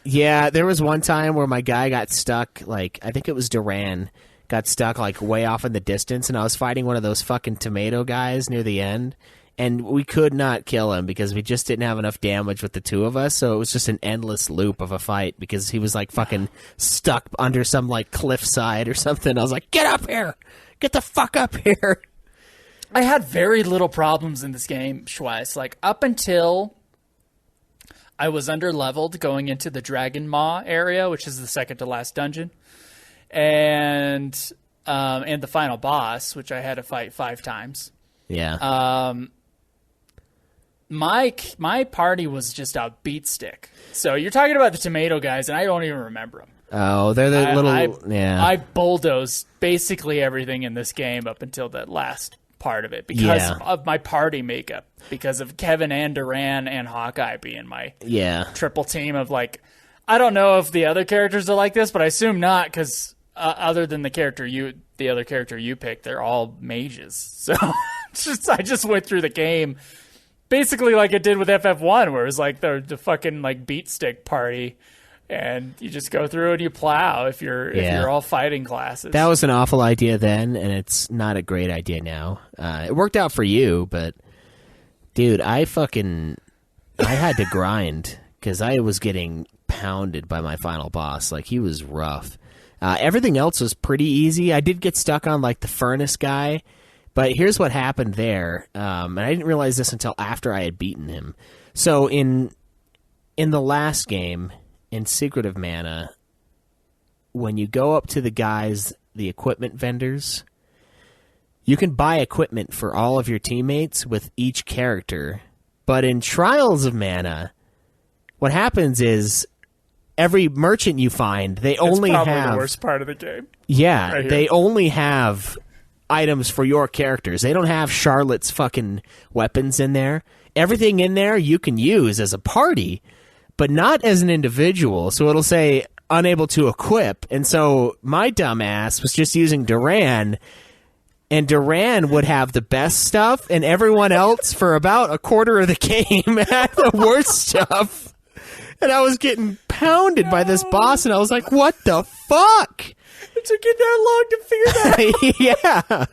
Yeah, there was one time where my guy got stuck, like, I think it was Duran, got stuck, like, way off in the distance, and I was fighting one of those fucking tomato guys near the end, and we could not kill him because we just didn't have enough damage with the two of us, so it was just an endless loop of a fight because he was, like, fucking stuck under some, like, cliffside or something. I was like, get up here! Get the fuck up here! I had very little problems in this game, Schweiss. Like, up until I was under-leveled going into the Dragon Maw area, which is the second to last dungeon, and the final boss, which I had to fight 5 times. Yeah. My party was just a beat stick. So you're talking about the tomato guys, and I don't even remember them. Oh, they're the yeah. I bulldozed basically everything in this game up until that last part of it because of my party makeup, because of Kevin and Duran and Hawkeye being my triple team of like, I don't know if the other characters are like this, but I assume not, because other than the other character you picked, they're all mages. So I just went through the game basically like it did with FF1, where it was like the fucking like beat stick party, and you just go through and you plow if you're all fighting classes. That was an awful idea then, and it's not a great idea now. It worked out for you, but dude, I had to grind because I was getting pounded by my final boss. Like, he was rough. Everything else was pretty easy. I did get stuck on like the furnace guy, but here's what happened there. And I didn't realize this until after I had beaten him. So in the last game, in Secret of Mana, when you go up to the equipment vendors, you can buy equipment for all of your teammates with each character. But in Trials of Mana, what happens is every merchant you find, they only have... It's probably the worst part of the game. Yeah, right, they only have items for your characters. They don't have Charlotte's fucking weapons in there. Everything in there you can use as a party, but not as an individual. So it'll say unable to equip. And so my dumbass was just using Duran, and Duran would have the best stuff, and everyone else for about a quarter of the game had the worst stuff. And I was getting pounded by this boss, and I was like, what the fuck? It took you that long to figure that out. Yeah.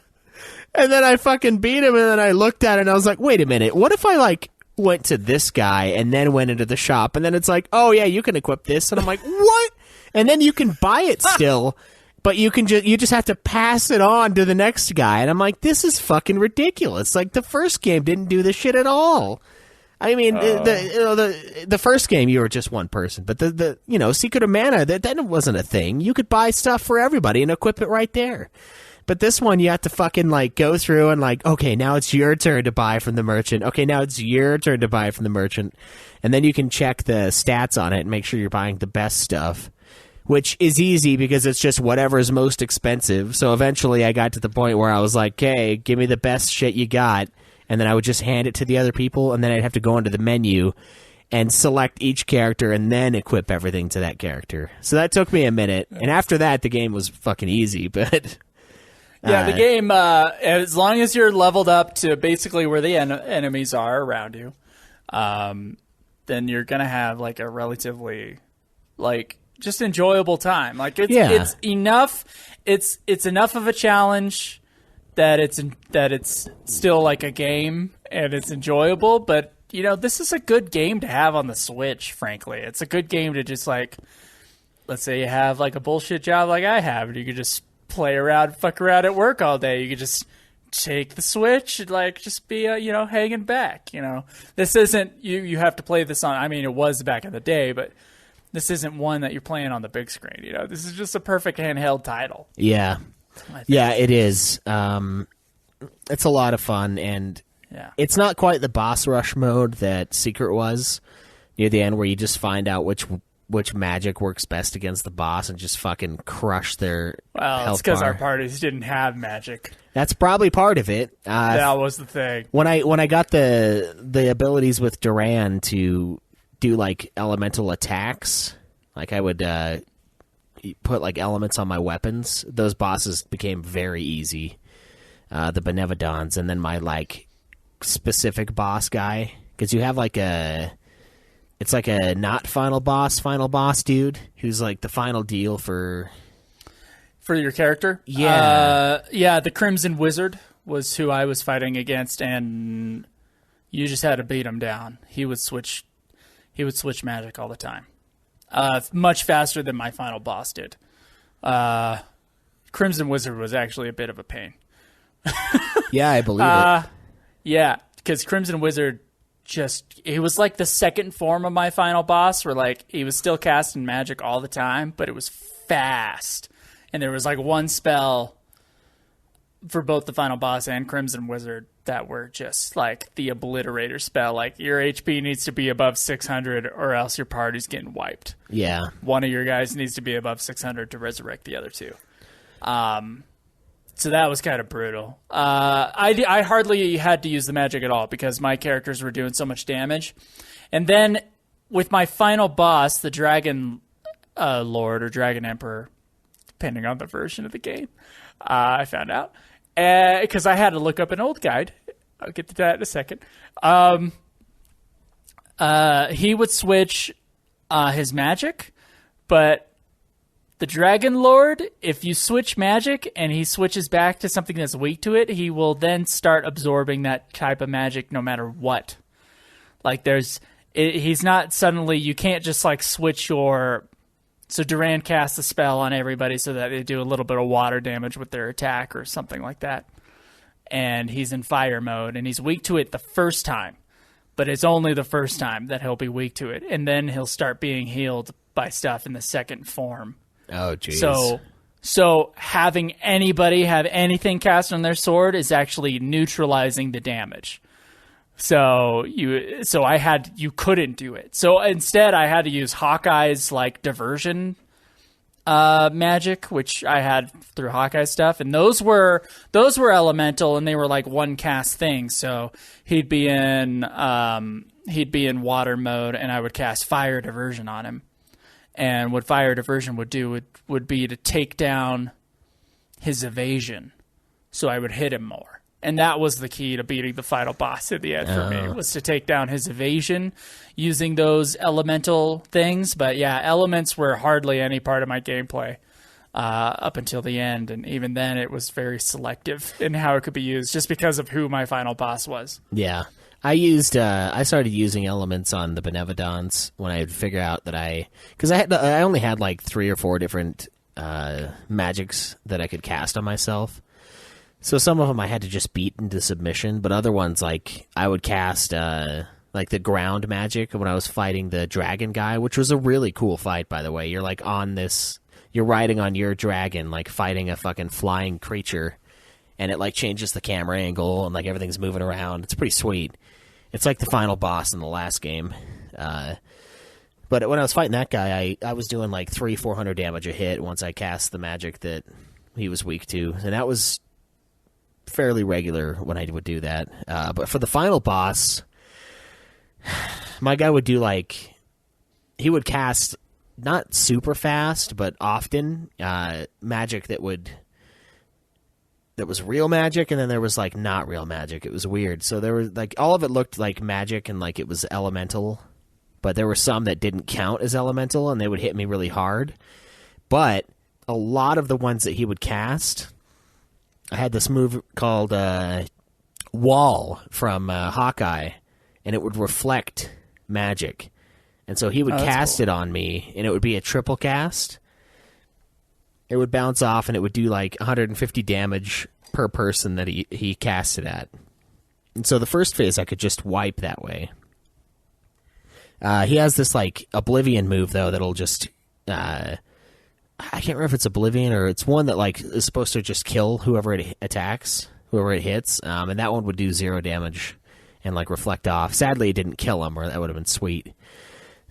And then I fucking beat him, and then I looked at it, and I was like, wait a minute, what if I, like, went to this guy and then went into the shop, and then it's like, oh, yeah, you can equip this. And I'm like, what? And then you can buy it still, but you just have to pass it on to the next guy. And I'm like, this is fucking ridiculous. Like, the first game didn't do this shit at all. I mean, the first game you were just one person, but the Secret of Mana, that wasn't a thing. You could buy stuff for everybody and equip it right there. But this one, you have to fucking like go through and like, okay, now it's your turn to buy from the merchant. Okay, now it's your turn to buy from the merchant, and then you can check the stats on it and make sure you're buying the best stuff, which is easy because it's just whatever is most expensive. So eventually, I got to the point where I was like, okay, give me the best shit you got. And then I would just hand it to the other people, and then I'd have to go into the menu and select each character and then equip everything to that character. So that took me a minute. And after that, the game was fucking easy. But yeah, the game, as long as you're leveled up to basically where the enemies are around you, then you're going to have like a relatively like just enjoyable time. Like it's enough. It's enough of a challenge that it's still like a game and it's enjoyable, but this is a good game to have on the Switch, frankly. It's a good game to just like, let's say you have like a bullshit job like I have, and you could just play around, fuck around at work all day. You could just take the Switch and like just be hanging back. This isn't you have to play this on, I mean, it was back in the day, but this isn't one that you're playing on the big screen. This is just a perfect handheld title. Yeah. Yeah, it is. It's a lot of fun, and it's not quite the boss rush mode that Secret was near the end, where you just find out which magic works best against the boss and just fucking crush their health it's because bar. our parties didn't have magic. That's probably part of it. That was the thing. When I got the abilities with Duran to do like elemental attacks, like I would put like elements on my weapons, those bosses became very easy. The Benevodons, and then my like specific boss guy, because you have like it's like a not final boss dude who's like the final deal for your character. The Crimson Wizard was who I was fighting against, and you just had to beat him down. He would switch magic all the time. Much faster than my final boss did. Crimson Wizard was actually a bit of a pain. Yeah, I believe it. Yeah, because Crimson Wizard he was like the second form of my final boss, where like he was still casting magic all the time, but it was fast. And there was like one spell for both the final boss and Crimson Wizard that were just like the obliterator spell. Like, your HP needs to be above 600 or else your party's getting wiped. Yeah. One of your guys needs to be above 600 to resurrect the other two. So that was kind of brutal. I hardly had to use the magic at all because my characters were doing so much damage. And then with my final boss, the dragon Lord or Dragon Emperor, depending on the version of the game. I found out because I had to look up an old guide. I'll get to that in a second. He would switch his magic, but the Dragon Lord, if you switch magic and he switches back to something that's weak to it, he will then start absorbing that type of magic no matter what. Like he's not suddenly, you can't just like switch your... So Duran casts a spell on everybody so that they do a little bit of water damage with their attack or something like that. And he's in fire mode, and he's weak to it the first time. But it's only the first time that he'll be weak to it. And then he'll start being healed by stuff in the second form. Oh, jeez. So having anybody have anything cast on their sword is actually neutralizing the damage. You couldn't do it. So instead, I had to use Hawkeye's like diversion magic, which I had through Hawkeye stuff, and those were elemental, and they were like one cast things. So he'd be in water mode, and I would cast fire diversion on him. And what fire diversion would do would be to take down his evasion, so I would hit him more. And that was the key to beating the final boss at the end for me, was to take down his evasion using those elemental things. But yeah, elements were hardly any part of my gameplay up until the end. And even then, it was very selective in how it could be used just because of who my final boss was. Yeah. I started using elements on the Benevodons when I would figure out that because I only had like 3 or 4 different magics that I could cast on myself. So some of them I had to just beat into submission, but other ones, like, I would cast, like, the ground magic when I was fighting the dragon guy, which was a really cool fight, by the way. You're, like, you're riding on your dragon, like, fighting a fucking flying creature, and it, like, changes the camera angle, and, like, everything's moving around. It's pretty sweet. It's like the final boss in the last game. But when I was fighting that guy, I was doing, like, 300-400 damage a hit once I cast the magic that he was weak to, and that was fairly regular when I would do that. But for the final boss, my guy would do like, he would cast not super fast, but often magic that was real magic, and then there was like not real magic. It was weird. So there was like, all of it looked like magic and like it was elemental, but there were some that didn't count as elemental, and they would hit me really hard. But a lot of the ones that he would cast, I had this move called Wall from Hawkeye, and it would reflect magic. And so he would cast it on me, and it would be a triple cast. It would bounce off, and it would do like 150 damage per person that he cast it at. And so the first phase I could just wipe that way. He has this like Oblivion move, though, that'll just... I can't remember if it's Oblivion or it's one that like is supposed to just kill whoever it attacks, whoever it hits, and that one would do 0 damage and like reflect off. Sadly, it didn't kill him, or that would have been sweet.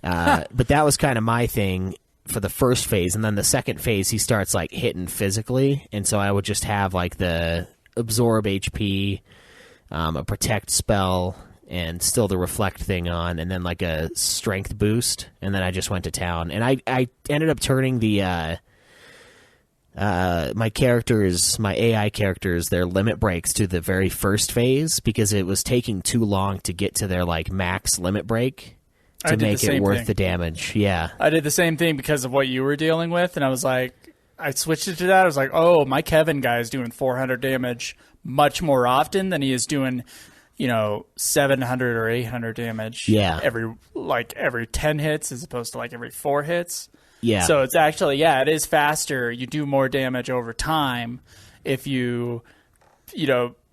But that was kind of my thing for the first phase, and then the second phase he starts like hitting physically, and so I would just have like the absorb HP, a protect spell, and still the reflect thing on, and then like a strength boost, and then I just went to town. And I ended up turning the my AI characters, their limit breaks to the very first phase, because it was taking too long to get to their like max limit break to make it worth the damage. Yeah, I did the same thing because of what you were dealing with, and I was like, I switched it to that. I was like, oh, my Kevin guy is doing 400 damage much more often than he is doing 700 or 800 damage every 10 hits as opposed to like every 4 hits. Yeah. So it's actually, it is faster. You do more damage over time if you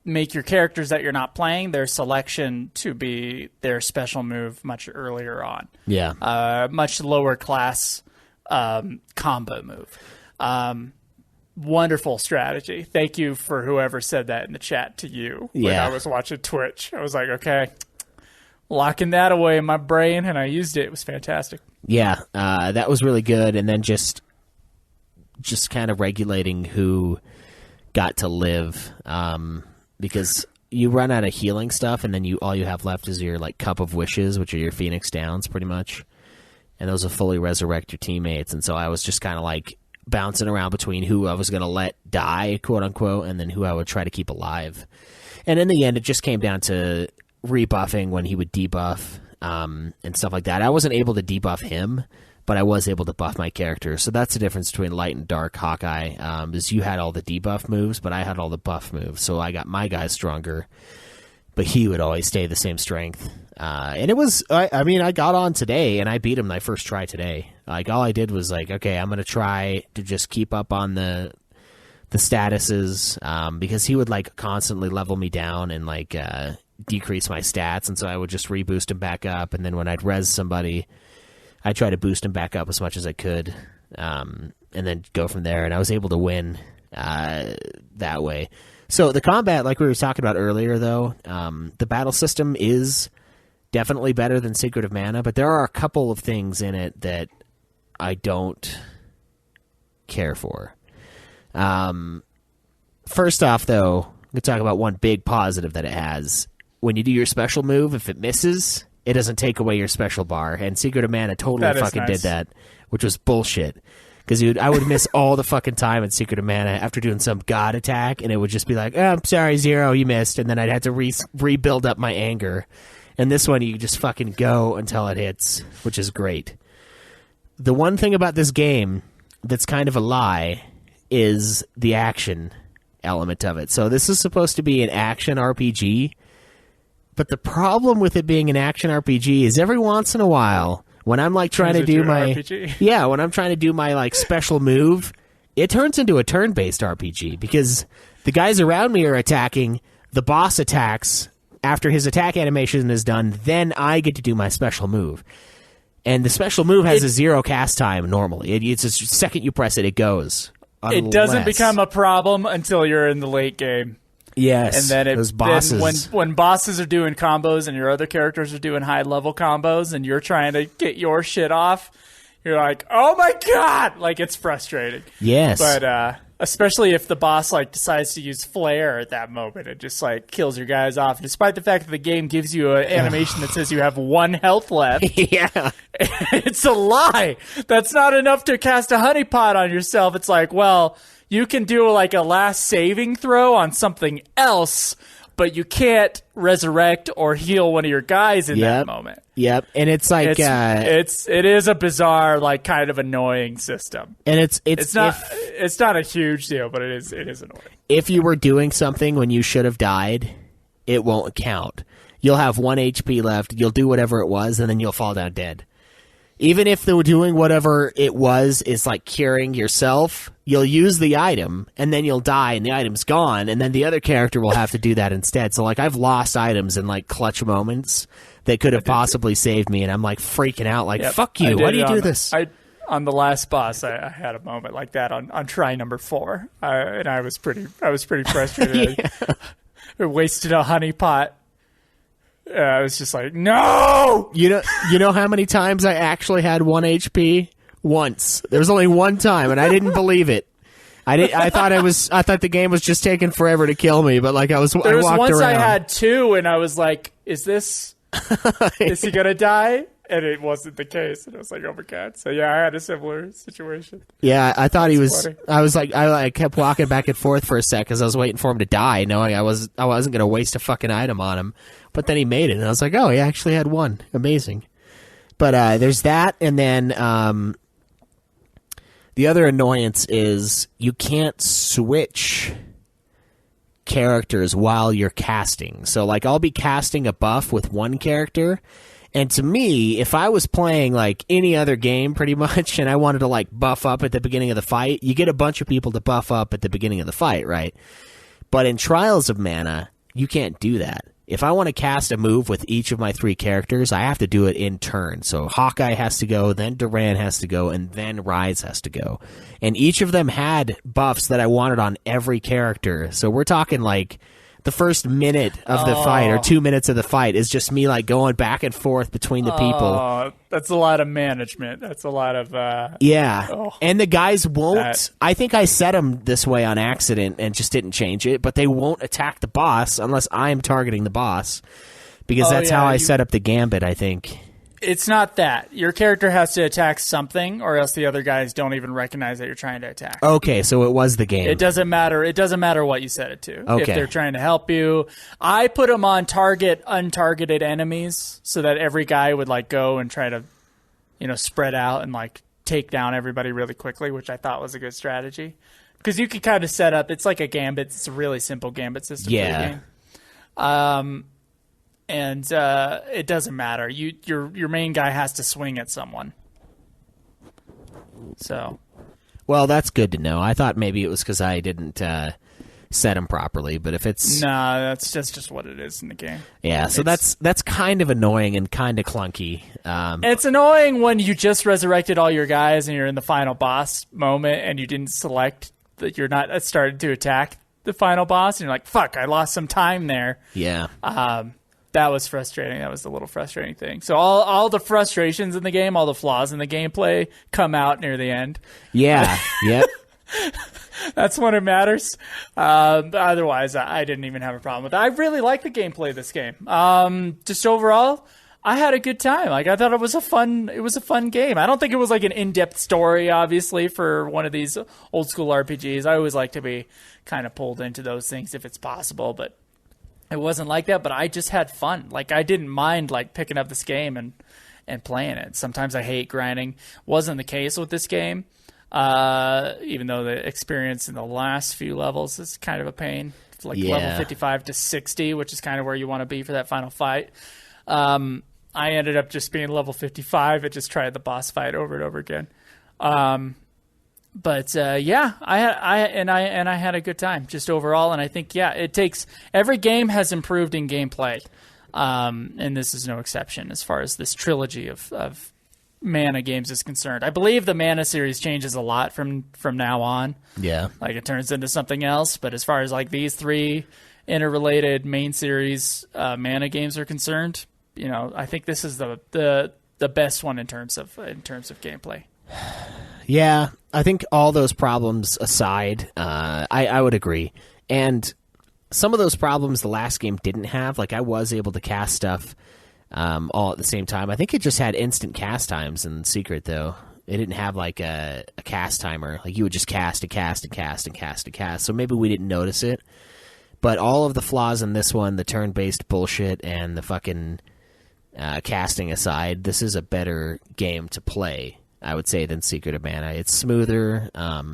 make your characters that you're not playing their selection to be their special move much earlier on. Yeah. Much lower class combo move. Wonderful strategy. Thank you for whoever said that in the chat to you when I was watching Twitch. I was like, okay, locking that away in my brain, and I used it. It was fantastic. Yeah, that was really good. And then just kind of regulating who got to live, because you run out of healing stuff, and then all you have left is your like cup of wishes, which are your Phoenix Downs, pretty much. and those will fully resurrect your teammates. And so I was just kind of like bouncing around between who I was going to let die, quote unquote, and then who I would try to keep alive. And in the end, it just came down to rebuffing when he would debuff and stuff like that. I wasn't able to debuff him, but I was able to buff my character. So that's the difference between Light and Dark Hawkeye, is you had all the debuff moves, but I had all the buff moves. So I got my guys stronger, but he would always stay the same strength. And it was, I mean, I got on today, and I beat him my first try today. Like, all I did was like, okay, I'm going to try to just keep up on the statuses, because he would like constantly level me down and like decrease my stats, and so I would just reboost him back up, and then when I'd res somebody, I'd try to boost him back up as much as I could, and then go from there, and I was able to win that way. So the combat, like we were talking about earlier, though, the battle system is definitely better than Secret of Mana, but there are a couple of things in it that I don't care for. First off, though, I'm going to talk about one big positive that it has. When you do your special move, if it misses, it doesn't take away your special bar, and Secret of Mana totally fucking did that, which was bullshit. Because I would miss all the fucking time in Secret of Mana after doing some god attack, and it would just be like, oh, I'm sorry, Zero, you missed, and then I'd have to rebuild up my anger. And this one, you just fucking go until it hits, which is great. The one thing about this game that's kind of a lie is the action element of it. So this is supposed to be an action RPG, but the problem with it being an action RPG is every once in a while, when I'm like trying to do my RPG? When I'm trying to do my like special move, it turns into a turn-based RPG because the guys around me are attacking, the boss attacks, after his attack animation is done, then I get to do my special move. And the special move has a 0 cast time normally. It's the second you press it, it goes. It doesn't become a problem until you're in the late game. Yes, and then those bosses. Then when bosses are doing combos and your other characters are doing high-level combos and you're trying to get your shit off, you're like, oh my god! Like, it's frustrating. Yes. But especially if the boss like decides to use flare at that moment, it just like kills your guys off. Despite the fact that the game gives you an animation that says you have 1 health left. Yeah. It's a lie. That's not enough to cast a honeypot on yourself. It's like, well, you can do like a last saving throw on something else, but you can't resurrect or heal one of your guys in that moment. Yep, and it's like it is a bizarre, like, kind of annoying system. And it's not a huge deal, but it is annoying. If you were doing something when you should have died, it won't count. You'll have 1 HP left. You'll do whatever it was, and then you'll fall down dead. Even if they were doing whatever it was is like curing yourself, you'll use the item, and then you'll die, and the item's gone, and then the other character will have to do that instead. So, like, I've lost items in, like, clutch moments that could have possibly saved me, and I'm, like, freaking out, like, fuck you, why do you do this? On the last boss, I had a moment like that on try number 4, and I was pretty frustrated. Yeah. I wasted a honeypot. I was just like, no! You know how many times I actually had 1 HP? Once. There was only one time, and I didn't believe it. I thought the game was just taking forever to kill me, but like I walked once around. I had 2, and I was like, is he gonna die? And it wasn't the case, and I was like, oh my god. So yeah, I had a similar situation. Yeah, I thought he was. Funny. I was like, I kept walking back and forth for a sec because I was waiting for him to die, knowing I wasn't gonna waste a fucking item on him. But then he made it, and I was like, oh, he actually had 1. Amazing. But there's that, and then the other annoyance is you can't switch characters while you're casting. So, like, I'll be casting a buff with one character, and to me, if I was playing, like, any other game, pretty much, and I wanted to, like, buff up at the beginning of the fight, you get a bunch of people to buff up at the beginning of the fight, right? But in Trials of Mana, you can't do that. If I want to cast a move with each of my 3 characters, I have to do it in turn. So Hawkeye has to go, then Duran has to go, and then Rise has to go. And each of them had buffs that I wanted on every character. So we're talking like the first minute of the fight or 2 minutes of the fight is just me like going back and forth between the people. That's a lot of management. That's a lot of and the guys won't. I think I set them this way on accident and just didn't change it, but they won't attack the boss unless I'm targeting the boss because that's how I set up the gambit, I think. It's not that. Your character has to attack something, or else the other guys don't even recognize that you're trying to attack. Okay, so it was the game. It doesn't matter. It doesn't matter what you set it to. Okay. If they're trying to help you. I put them on untargeted enemies, so that every guy would like go and try to, spread out and like take down everybody really quickly, which I thought was a good strategy. Because you can kind of set up, it's like a gambit. It's a really simple gambit system for the game. And it doesn't matter. Your main guy has to swing at someone. So, well, that's good to know. I thought maybe it was because I didn't set him properly, but if it's that's just what it is in the game. Yeah, so that's kind of annoying and kind of clunky. It's annoying when you just resurrected all your guys and you're in the final boss moment and you didn't select that you're not started to attack the final boss and you're like, fuck, I lost some time there. Yeah. That was frustrating. That was the little frustrating thing. So all the frustrations in the game, all the flaws in the gameplay come out near the end. Yeah. Yep. That's when it matters. Otherwise, I didn't even have a problem with it. I really like the gameplay of this game. Just overall, I had a good time. Like I thought it was a fun game. I don't think it was like an in-depth story, obviously, for one of these old school RPGs. I always like to be kind of pulled into those things if it's possible, but it wasn't like that. But I just had fun. Like I didn't mind like picking up this game and playing it. Sometimes I hate grinding. Wasn't the case with this game. Even though the experience in the last few levels is kind of a pain. It's like level 55 to 60, which is kind of where you want to be for that final fight. I ended up just being level 55. I just tried the boss fight over and over again. But I had a good time just overall. And I think, it takes every game has improved in gameplay. And this is no exception as far as this trilogy of Mana games is concerned. I believe the Mana series changes a lot from now on. Yeah. Like it turns into something else. But as far as like these three interrelated main series Mana games are concerned, I think this is the best one in terms of gameplay. Yeah, I think all those problems aside, I would agree. And some of those problems the last game didn't have. Like I was able to cast stuff all at the same time. I think it just had instant cast times in Secret, though. It didn't have like a cast timer. Like you would just cast and cast and cast and cast and cast. So maybe we didn't notice it. But all of the flaws in this one, the turn-based bullshit and the fucking casting aside, this is a better game to play, I would say, than Secret of Mana. It's smoother. I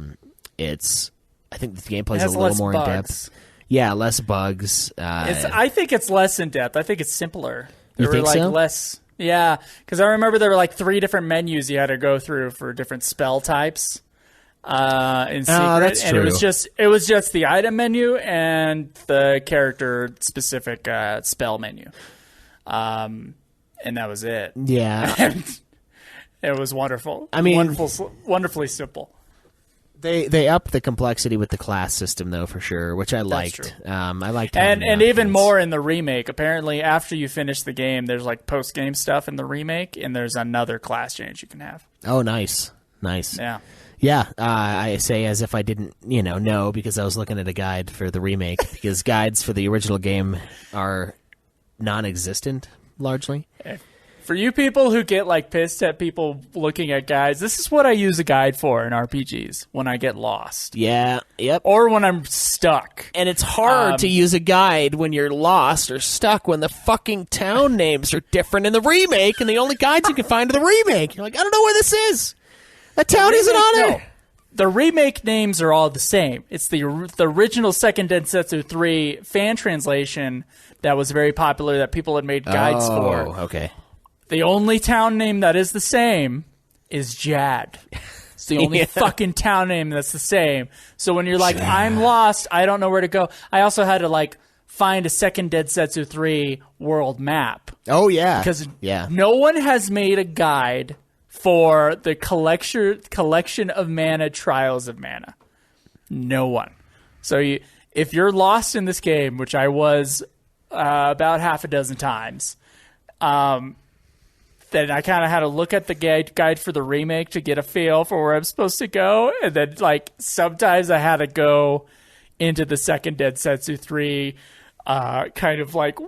think the gameplay's a little more in depth. Yeah, less bugs. I think it's less in depth. I think it's simpler. You think so? Less. Yeah, because I remember there were like 3 different menus you had to go through for different spell types. In Secret, that's true. And it was just the item menu and the character specific spell menu, and that was it. Yeah, and it was wonderful. I mean, wonderfully simple. They upped the complexity with the class system, though, for sure, which I liked. I liked, and even more in the remake. Apparently, after you finish the game, there's like post game stuff in the remake, and there's another class change you can have. Oh, nice. Yeah. Yeah, I say as if I didn't, know, because I was looking at a guide for the remake, because guides for the original game are non-existent, largely. For you people who get like pissed at people looking at guides, this is what I use a guide for in RPGs when I get lost. Yeah, yep. Or when I'm stuck. And it's hard to use a guide when you're lost or stuck when the fucking town names are different in the remake, and the only guides you can find are the remake. You're like, I don't know where this is. That town isn't on there. No. The remake names are all the same. It's the original Second Densetsu 3 fan translation that was very popular that people had made guides for. Oh, okay. The only town name that is the same is Jad. It's the only fucking town name that's the same. So when you're like, I'm lost, I don't know where to go. I also had to like find a Second Densetsu 3 world map. Oh, yeah. Because no one has made a guide for the collection of mana, Trials of Mana. No one. So if you're lost in this game, which I was about half a dozen times, then I kind of had to look at the guide for the remake to get a feel for where I'm supposed to go. And then like sometimes I had to go into the Second Densetsu 3 kind of like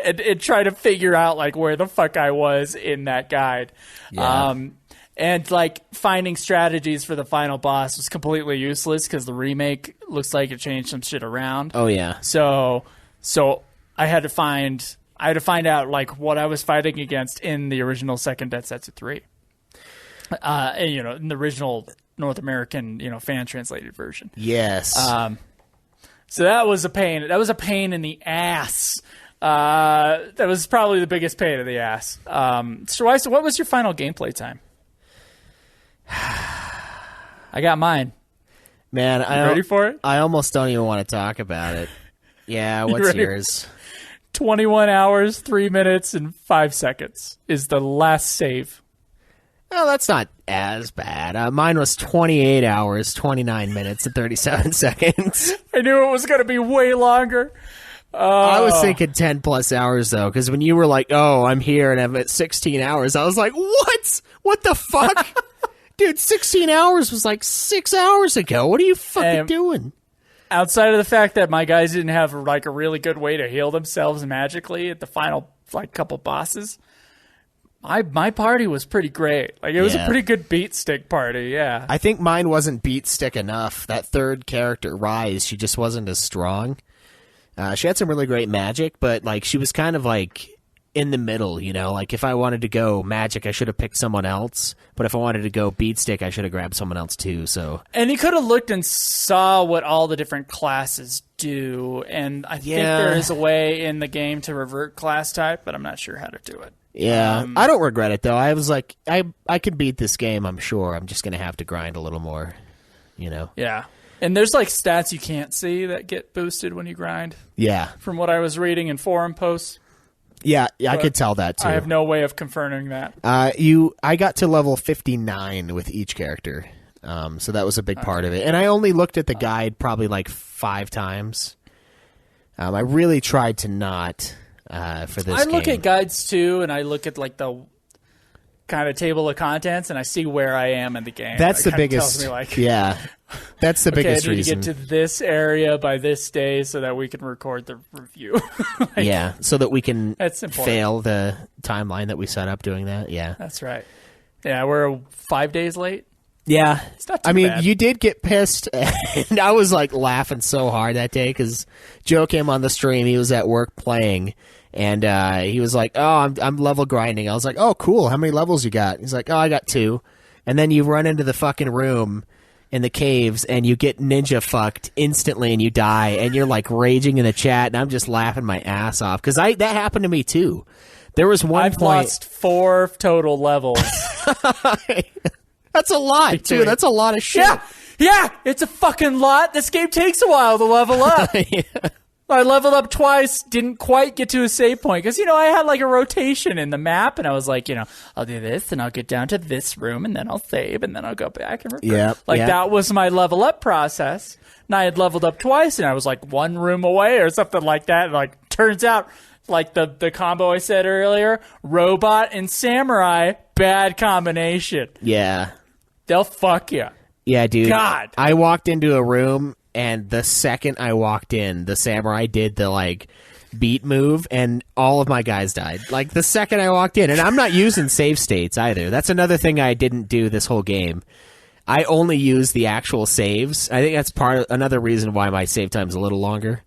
and try to figure out like where the fuck I was in that guide. Yeah. And like finding strategies for the final boss was completely useless because the remake looks like it changed some shit around. Oh yeah. So I had to find out like what I was fighting against in the original Second Densetsu 3. In the original North American, fan translated version. Yes. So that was a pain. That was a pain in the ass. That was probably the biggest pain in the ass. So what was your final gameplay time? I got mine. Man, ready for it? I almost don't even want to talk about it. Yeah, what's yours? 21 hours, 3 minutes, and 5 seconds is the last save. Oh, that's not as bad. Mine was 28 hours, 29 minutes, and 37 seconds. I knew it was going to be way longer. I was thinking 10 plus hours, though, because when you were like, oh, I'm here and I'm at 16 hours, I was like, what? What the fuck? Dude, 16 hours was like 6 hours ago. What are you fucking doing? Outside of the fact that my guys didn't have like a really good way to heal themselves magically at the final like couple bosses, my party was pretty great. Like it was a pretty good beat stick party. Yeah, I think mine wasn't beat stick enough. That third character, Rise, she just wasn't as strong. She had some really great magic, but like she was kind of like in the middle, like if I wanted to go magic, I should have picked someone else. But if I wanted to go beat stick, I should have grabbed someone else too. So, and you could have looked and saw what all the different classes do. And I think there is a way in the game to revert class type, but I'm not sure how to do it. Yeah, I don't regret it though. I was like, I could beat this game. I'm sure. I'm just gonna have to grind a little more. Yeah. And there's like stats you can't see that get boosted when you grind. Yeah. From what I was reading in forum posts. Yeah, I could tell that too. I have no way of confirming that. I got to level 59 with each character, so that was a big part of it. And I only looked at the guide probably like 5 times. I really tried to not for this. I look at guides too, and I look at like the kind of table of contents, and I see where I am in the game. That's the biggest. Tells me like, yeah, that's the biggest I need reason. to get to this area by this day so that we can record the review. Yeah, so that we can that's fail the timeline that we set up doing that. Yeah, that's right. Yeah, we're 5 days late. Yeah, it's not too bad. You did get pissed, and I was like laughing so hard that day because Joe came on the stream. He was at work playing. And he was like, oh, I'm level grinding. I was like, oh, cool. How many levels you got? He's like, oh, I got 2. And then you run into the fucking room in the caves, and you get ninja fucked instantly, and you die. And you're like raging in the chat, and I'm just laughing my ass off. Because that happened to me, too. There was one I've point... lost 4 total levels. That's a lot, too. That's a lot of shit. Yeah, it's a fucking lot. This game takes a while to level up. Yeah. I leveled up twice, didn't quite get to a save point. Because, I had like a rotation in the map, and I was like, I'll do this, and I'll get down to this room, and then I'll save, and then I'll go back and revert. That was my level up process. And I had leveled up twice, and I was like 1 room away or something like that. And like, turns out, like the combo I said earlier, robot and samurai, bad combination. Yeah. They'll fuck you. Yeah, dude. God. I walked into a room... And the second I walked in, the samurai did the, like, beat move, and all of my guys died. Like, the second I walked in. And I'm not using save states, either. That's another thing I didn't do this whole game. I only use the actual saves. I think that's another reason why my save time's a little longer.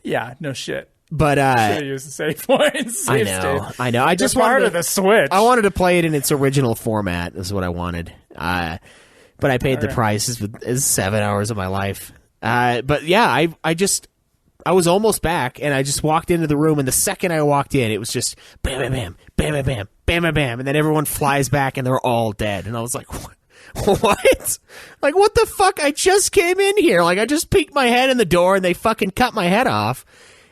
Yeah, no shit. But, should have used the save points. I know. I just wanted of the Switch. I wanted to play it in its original format, is what I wanted. But I paid the price. It's 7 hours of my life. But yeah, I was almost back, and I just walked into the room, and the second I walked in, it was just bam, bam, bam, bam, bam, bam, bam, bam, bam, and then everyone flies back, and they're all dead, and I was like, what? Like, what the fuck? I just came in here. Like, I just peeked my head in the door, and they fucking cut my head off.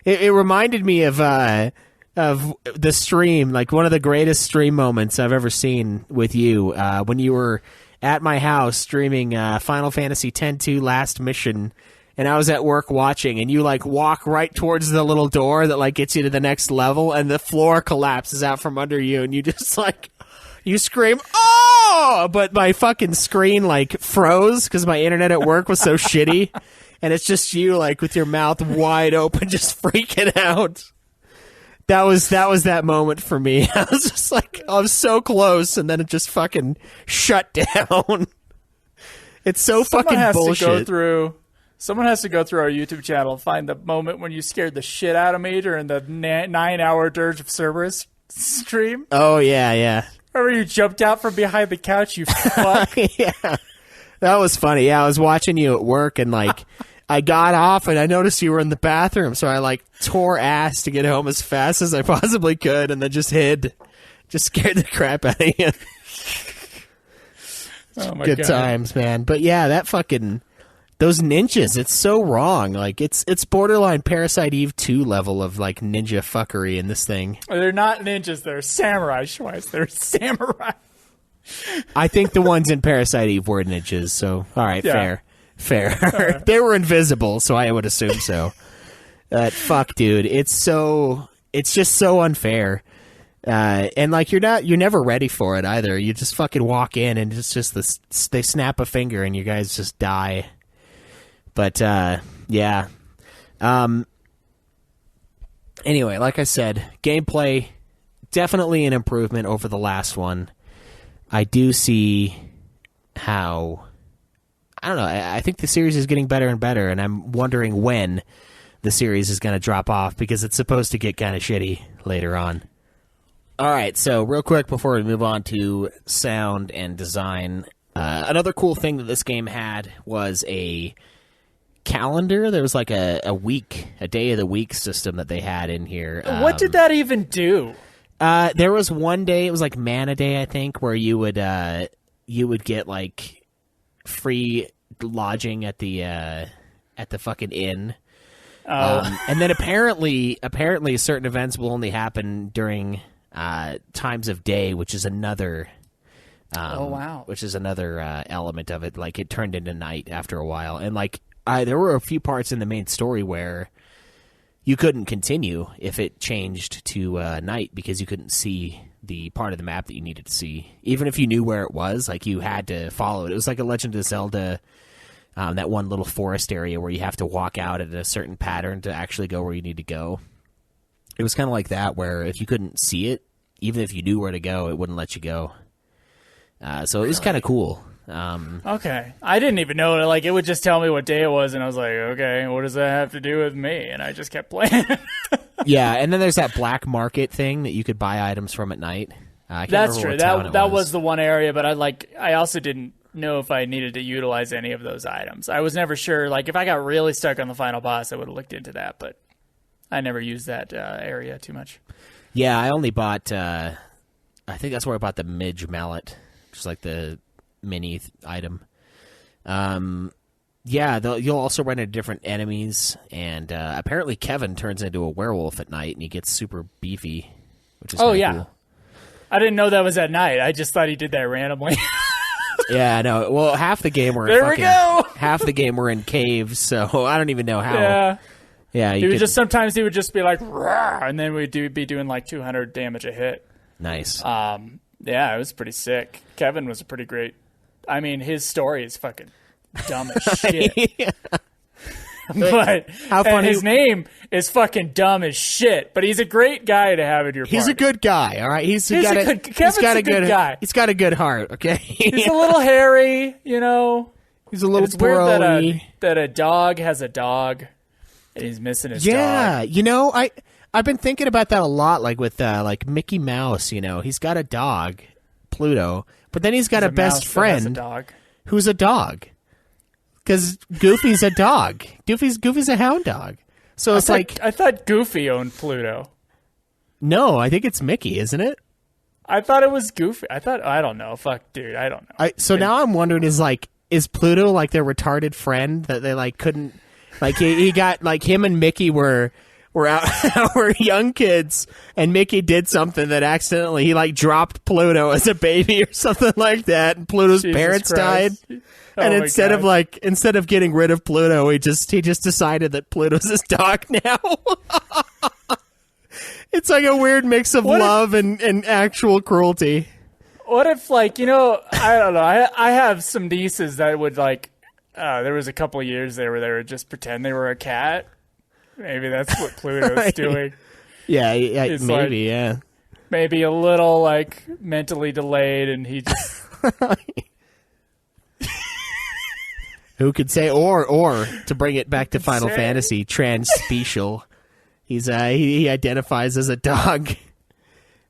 It reminded me of the stream, like one of the greatest stream moments I've ever seen with you, when you were at my house streaming Final Fantasy X-2 Last Mission, and I was at work watching, and you like walk right towards the little door that like gets you to the next level, and the floor collapses out from under you, and you just like, you scream, oh! But my fucking screen like froze because my internet at work was so shitty, and it's just you like with your mouth wide open just freaking out. that was that moment for me. I was just like, I was so close, and then it just fucking shut down. It's so fucking bullshit. Someone has to go through our YouTube channel and find the moment when you scared the shit out of me during the 9-hour Dirge of Cerberus stream. Oh, yeah. Remember you jumped out from behind the couch, you fuck? Yeah. That was funny. Yeah, I was watching you at work, and, like, I got off, and I noticed you were in the bathroom, so I, like, tore ass to get home as fast as I possibly could, and then just hid. Just scared the crap out of you. Oh, my God. Good God. times, man. But, yeah, that fucking... Those ninjas, it's so wrong. Like, it's borderline Parasite Eve 2 level of, like, ninja fuckery in this thing. They're not ninjas. They're samurai, Schweiss. They're samurai. I think the ones in Parasite Eve were ninjas, so, all right, Yeah. fair. Right. They were invisible, so I would assume so. Fuck, dude. It's just so unfair. And, like, you're never ready for it either. You just fucking walk in, and it's just they snap a finger, and you guys just die. But, yeah. Anyway, like I said, gameplay, definitely an improvement over the last one. I do see how... I don't know, I think the series is getting better and better, and I'm wondering when the series is going to drop off, because it's supposed to get kind of shitty later on. All right, so real quick before we move on to sound and design, another cool thing that this game had was a... calendar. There was like a day of the week system that they had in here. What did that even do? There was one day, it was like Mana Day, I think, where you would get like free lodging at the fucking inn. And then apparently certain events will only happen during times of day, which is another which is another element of it. Like, it turned into night after a while, and like there were a few parts in the main story where you couldn't continue if it changed to night, because you couldn't see the part of the map that you needed to see. Even if you knew where it was, like, you had to follow it. It was like a Legend of Zelda, that one little forest area where you have to walk out at a certain pattern to actually go where you need to go. It was kind of like that, where if you couldn't see it, even if you knew where to go, it wouldn't let you go. So it was kind of cool. Okay. I didn't even know. Like, it would just tell me what day it was, and I was like, okay, what does that have to do with me? And I just kept playing. Yeah, and then there's that black market thing that you could buy items from at night. That's true. That was the one area, but I also didn't know if I needed to utilize any of those items. I was never sure. Like, if I got really stuck on the final boss, I would have looked into that, but I never used that area too much. Yeah, I only bought, I think that's where I bought the Midge Mallet, just like the mini item. Yeah, you'll also run into different enemies, and apparently Kevin turns into a werewolf at night, and he gets super beefy, which is cool. I didn't know that was at night. I just thought he did that randomly. Yeah, no. Well, half the game we're half the game we're in caves, so I don't even know how. Yeah. Sometimes he would just be like, "Rawr," and then we'd be doing like 200 damage a hit. Nice. Yeah, it was pretty sick. Kevin was a pretty great. I mean, his story is fucking dumb as shit. Yeah. But how funny. And his name is fucking dumb as shit. But he's a great guy to have in your party. He's a good guy, all right. Kevin's a good guy. He's got a good heart. Okay. He's a little hairy, you know. He's a little. It's weird that a dog has a dog, and he's missing his dog. Yeah, you know, I've been thinking about that a lot. Like with like Mickey Mouse, you know, he's got a dog, Pluto, but then he's got a best friend who's a dog. Because Goofy's a dog. Goofy's a hound dog. So I thought Goofy owned Pluto. No, I think it's Mickey, isn't it? I thought it was Goofy. I don't know. Fuck, dude, I don't know. Now I'm wondering, is Pluto like their retarded friend that they like couldn't, like he got, like, him and Mickey were out were young kids, and Mickey did something that accidentally he like dropped Pluto as a baby or something like that, and Pluto's parents died. And instead of getting rid of Pluto, he just decided that Pluto's his dog now. It's like a weird mix of love and actual cruelty. What if, like, you know, I don't know. I have some nieces that would, like, there was a couple of years there where they would just pretend they were a cat. Maybe that's what Pluto's doing. Yeah, He's maybe, yeah. Maybe a little like mentally delayed, and he just who could say, or to bring it back to Final Fantasy, transspecial. He identifies as a dog,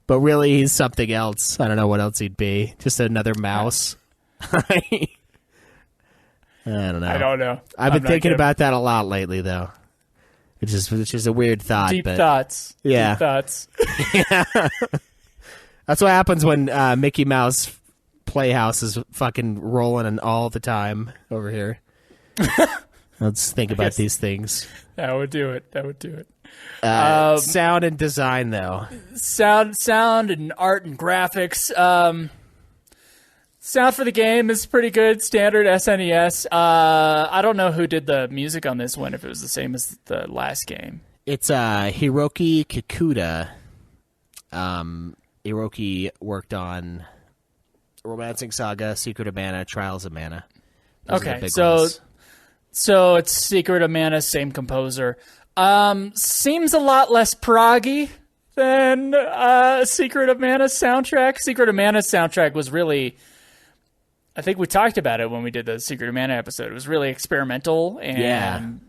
but really he's something else. I don't know what else he'd be. Just another mouse. I don't know. I've been thinking about that a lot lately, though, which is a weird thought. Deep thoughts. Yeah. Deep thoughts. Yeah. That's what happens when Mickey Mouse Playhouse is fucking rolling all the time over here. Let's think about these things. That would do it. Sound and design, though. Sound and art and graphics. Sound for the game is pretty good. Standard SNES. I don't know who did the music on this one, if it was the same as the last game. It's Hiroki Kikuta. Hiroki worked on Romancing Saga, Secret of Mana, Trials of Mana. Those are the big ones. So it's Secret of Mana, same composer. Seems a lot less proggy than Secret of Mana's soundtrack. Secret of Mana's soundtrack was really, I think we talked about it when we did the Secret of Mana episode. It was really experimental and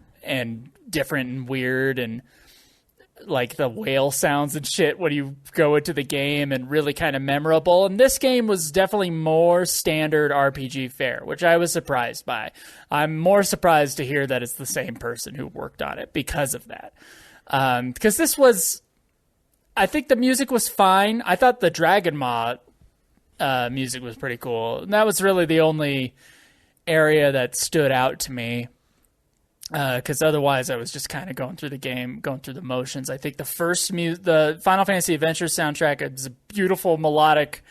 different and weird, and like the whale sounds and shit when you go into the game, and really kind of memorable. And this game was definitely more standard RPG fare, which I was surprised by. I'm more surprised to hear that it's the same person who worked on it because of that. Because this was, I think the music was fine. I thought the Dragon Maw music was pretty cool. And that was really the only area that stood out to me. Because otherwise I was just kind of going through the game, going through the motions. I think the Final Fantasy Adventure soundtrack is a beautiful melodic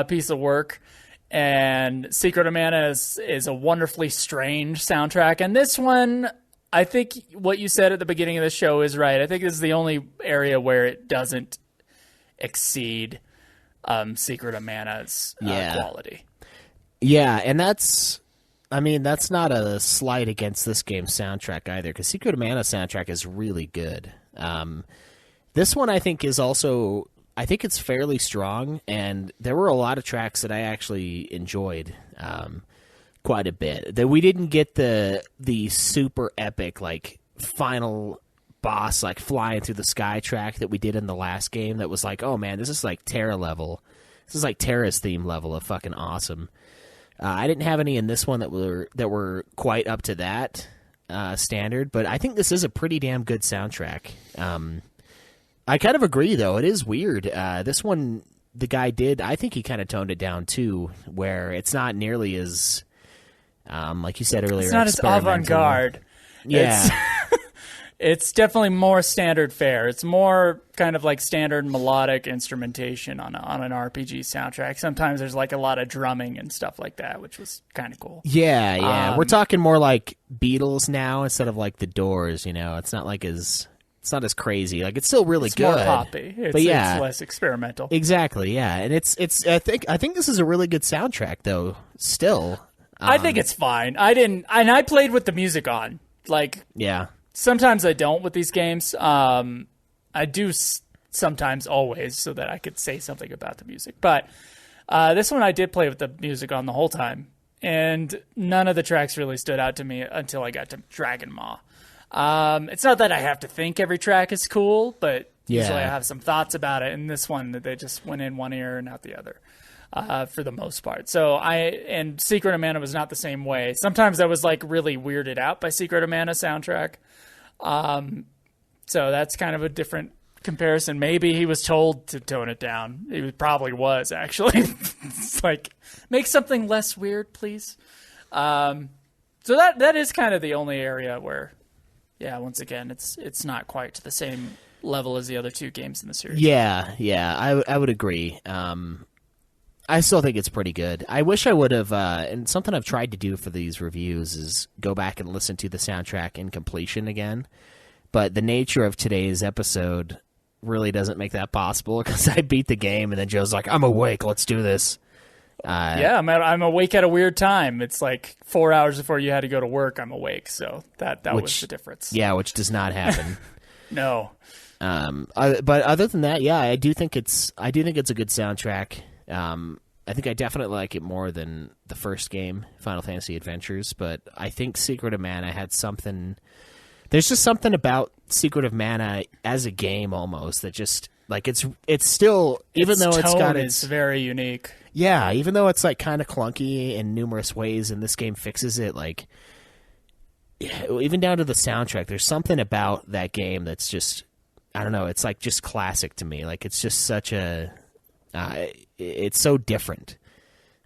piece of work, and Secret of Mana is a wonderfully strange soundtrack. And this one, I think what you said at the beginning of the show is right. I think this is the only area where it doesn't exceed Secret of Mana's quality. Yeah, and that's not a slight against this game's soundtrack either, because Secret of Mana soundtrack is really good. This one I think is also, I think it's fairly strong, and there were a lot of tracks that I actually enjoyed quite a bit. That we didn't get the super epic like final boss like flying through the sky track that we did in the last game. That was like, oh man, this is like Terra level. This is like Terra's theme level of fucking awesome. I didn't have any in this one that were quite up to that standard, but I think this is a pretty damn good soundtrack. I kind of agree, though. It is weird. This one, the guy I think he kind of toned it down, too, where it's not nearly as, like you said earlier, it's not as avant-garde. Yeah. It's definitely more standard fare. It's more kind of like standard melodic instrumentation on an RPG soundtrack. Sometimes there's like a lot of drumming and stuff like that, which was kind of cool. Yeah. We're talking more like Beatles now instead of like the Doors. You know, it's not as crazy. Like it's still really good. It's more poppy. It's less experimental. Exactly. Yeah, and it's. I think this is a really good soundtrack though. Still, I think it's fine. I played with the music on. Like, yeah. Sometimes I don't with these games. I do sometimes, always, so that I could say something about the music. But this one I did play with the music on the whole time, and none of the tracks really stood out to me until I got to Dragon Maw. It's not that I have to think every track is cool, but usually I have some thoughts about it. And this one, they just went in one ear and out the other. For the most part. And Secret of Mana was not the same way. Sometimes I was like really weirded out by Secret of Mana soundtrack. So that's kind of a different comparison. Maybe he was told to tone it down. He probably was, actually. It's like, make something less weird, please. So that is kind of the only area where, once again, it's not quite to the same level as the other two games in the series. Yeah, I would agree. I still think it's pretty good. I wish I would have, and something I've tried to do for these reviews is go back and listen to the soundtrack in completion again. But the nature of today's episode really doesn't make that possible because I beat the game and then Joe's like, I'm awake, let's do this. I'm awake at a weird time. It's like 4 hours before you had to go to work, I'm awake. So that was the difference. Yeah, which does not happen. No. But other than that, yeah, I do think it's a good soundtrack. I think I definitely like it more than the first game, Final Fantasy Adventures, but I think Secret of Mana had something. There's just something about Secret of Mana as a game almost that just like it's still, even though it's got its very unique. Yeah, even though it's like kind of clunky in numerous ways, and this game fixes it, like even down to the soundtrack, there's something about that game that's just, I don't know, it's like just classic to me. Like it's just such a it's so different.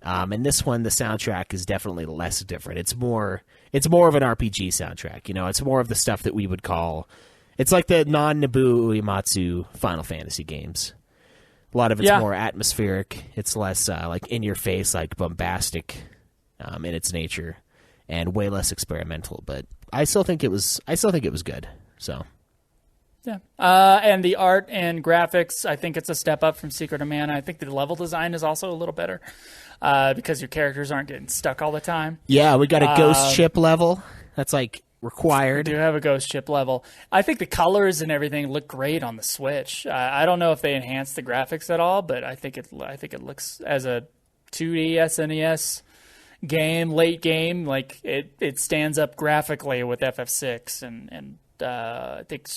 And this one, the soundtrack is definitely less different. It's more of an RPG soundtrack. You know, it's more of the stuff that we would call. It's like the non-Nobuo Uematsu Final Fantasy games. A lot of it's more atmospheric. It's less like in your face, like bombastic in its nature, and way less experimental. But I still think it was good. So. Yeah, and the art and graphics, I think it's a step up from Secret of Mana. I think the level design is also a little better because your characters aren't getting stuck all the time. Yeah, we got a ghost ship level. That's like required. We do have a ghost ship level. I think the colors and everything look great on the Switch. I don't know if they enhanced the graphics at all, but I think it looks as a 2D SNES game, late game, like it stands up graphically with FF6, and I think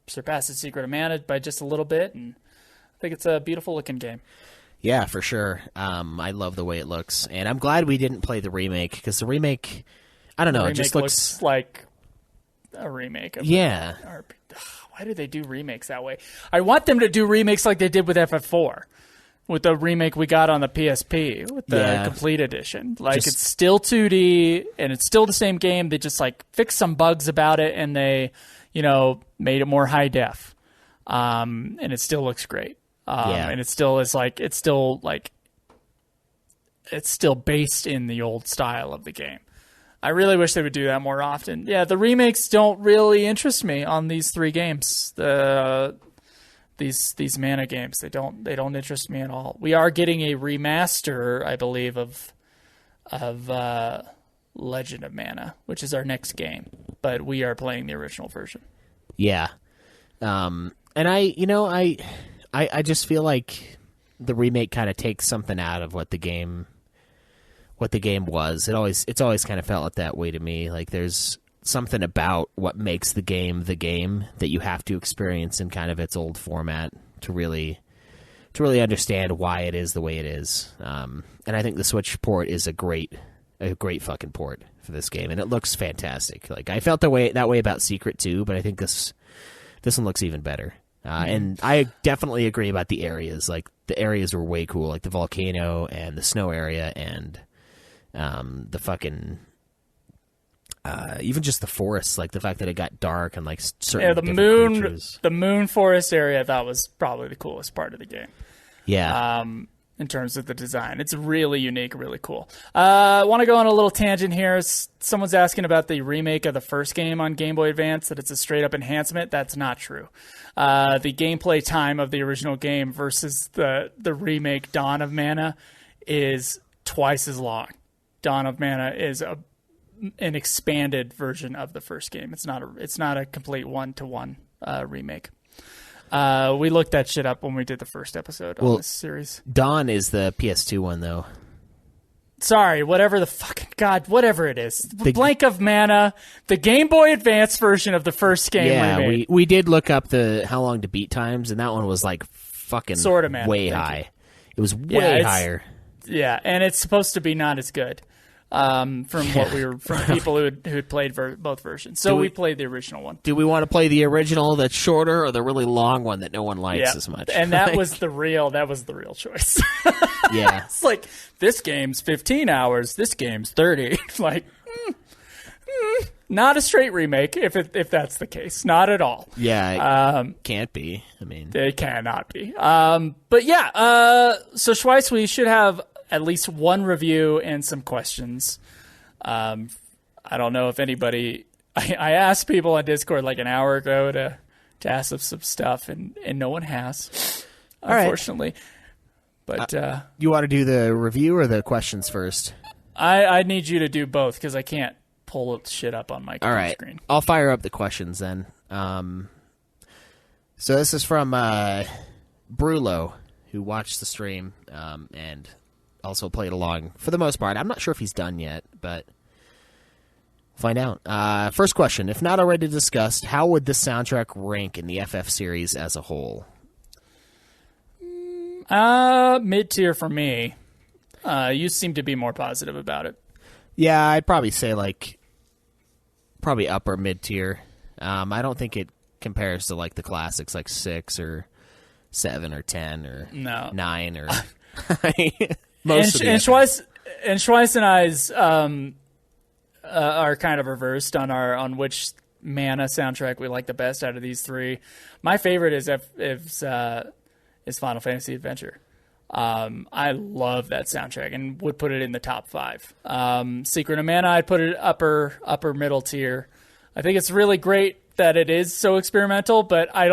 surpasses Secret of Mana by just a little bit, and I think it's a beautiful looking game. Yeah, for sure. I love the way it looks, and I'm glad we didn't play the remake, because the remake, I don't know, it just looks like a remake. Yeah. Why do they do remakes that way? I want them to do remakes like they did with FF4, with the remake we got on the PSP, with the complete edition. Like it's still 2D, and it's still the same game. They just like fixed some bugs about it, and they, made it more high def, and it still looks great. And it still is like it's still based in the old style of the game. I really wish they would do that more often. Yeah, the remakes don't really interest me on these three games. These Mana games, they don't interest me at all. We are getting a remaster, I believe, of Legend of Mana, which is our next game, but we are playing the original version. Yeah. And I just feel like the remake kind of takes something out of what the game was. It's always kind of felt that way to me. Like there's something about what makes the game that you have to experience in kind of its old format to really understand why it is the way it is. And I think the Switch port is a great fucking port for this game, and it looks fantastic. Like I felt that way about Secret too, but I think this one looks even better. And I definitely agree about the areas. Like the areas were way cool, like the volcano and the snow area, and the fucking even just the forest. Like the fact that it got dark and like certain creatures. The moon forest area I thought was probably the coolest part of the game. Yeah. In terms of the design. It's really unique, really cool. I want to go on a little tangent here. Someone's asking about the remake of the first game on Game Boy Advance, that it's a straight-up enhancement. That's not true. The gameplay time of the original game versus the remake Dawn of Mana is twice as long. Dawn of Mana is an expanded version of the first game. It's not a complete one-to-one remake. We looked that shit up when we did the first episode on this series. Dawn is the PS2 one, though. Sorry, whatever it is. The Blank of Mana, the Game Boy Advance version of the first game. Yeah, we did look up the how long to beat times, and that one was like fucking way high. It was way higher. Yeah, and it's supposed to be not as good. From people who had played both versions. So we played the original one. Do we want to play the original that's shorter, or the really long one that no one likes as much? And that was the real choice. Yeah. It's like, this game's 15 hours, this game's 30. Like, not a straight remake if that's the case. Not at all. Yeah, it can't be. I mean, it cannot be. But yeah, so Schweiss, we should have at least one review and some questions. I don't know if anybody... I asked people on Discord like an hour ago to ask them some stuff, and no one has, unfortunately. Right. But you want to do the review or the questions first? I need you to do both, because I can't pull shit up on my screen. I'll fire up the questions then. So this is from Brulo, who watched the stream and also played along for the most part. I'm not sure if he's done yet, but find out. First question. If not already discussed, how would this soundtrack rank in the FF series as a whole? Mid-tier for me. You seem to be more positive about it. Yeah, I'd probably say probably upper mid-tier. I don't think it compares to like the classics like 6 or 7 or 10 or 9 or most and Schweiss and I's are kind of reversed on which Mana soundtrack we like the best out of these three. My favorite is Final Fantasy Adventure. I love that soundtrack and would put it in the top 5. Secret of Mana, I'd put it upper middle tier. I think it's really great that it is so experimental, but I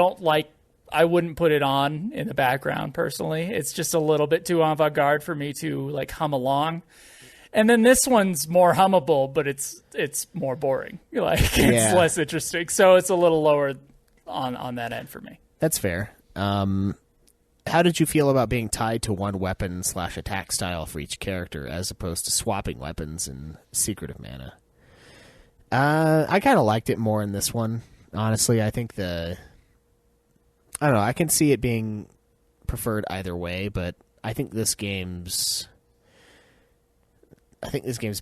wouldn't put it on in the background personally. It's just a little bit too avant-garde for me to like hum along. And then this one's more hummable, but it's more boring. It's less interesting. So it's a little lower on that end for me. That's fair. How did you feel about being tied to one weapon/attack style for each character as opposed to swapping weapons in Secret of Mana? I kind of liked it more in this one, honestly. I think I don't know, I can see it being preferred either way, but I think this game's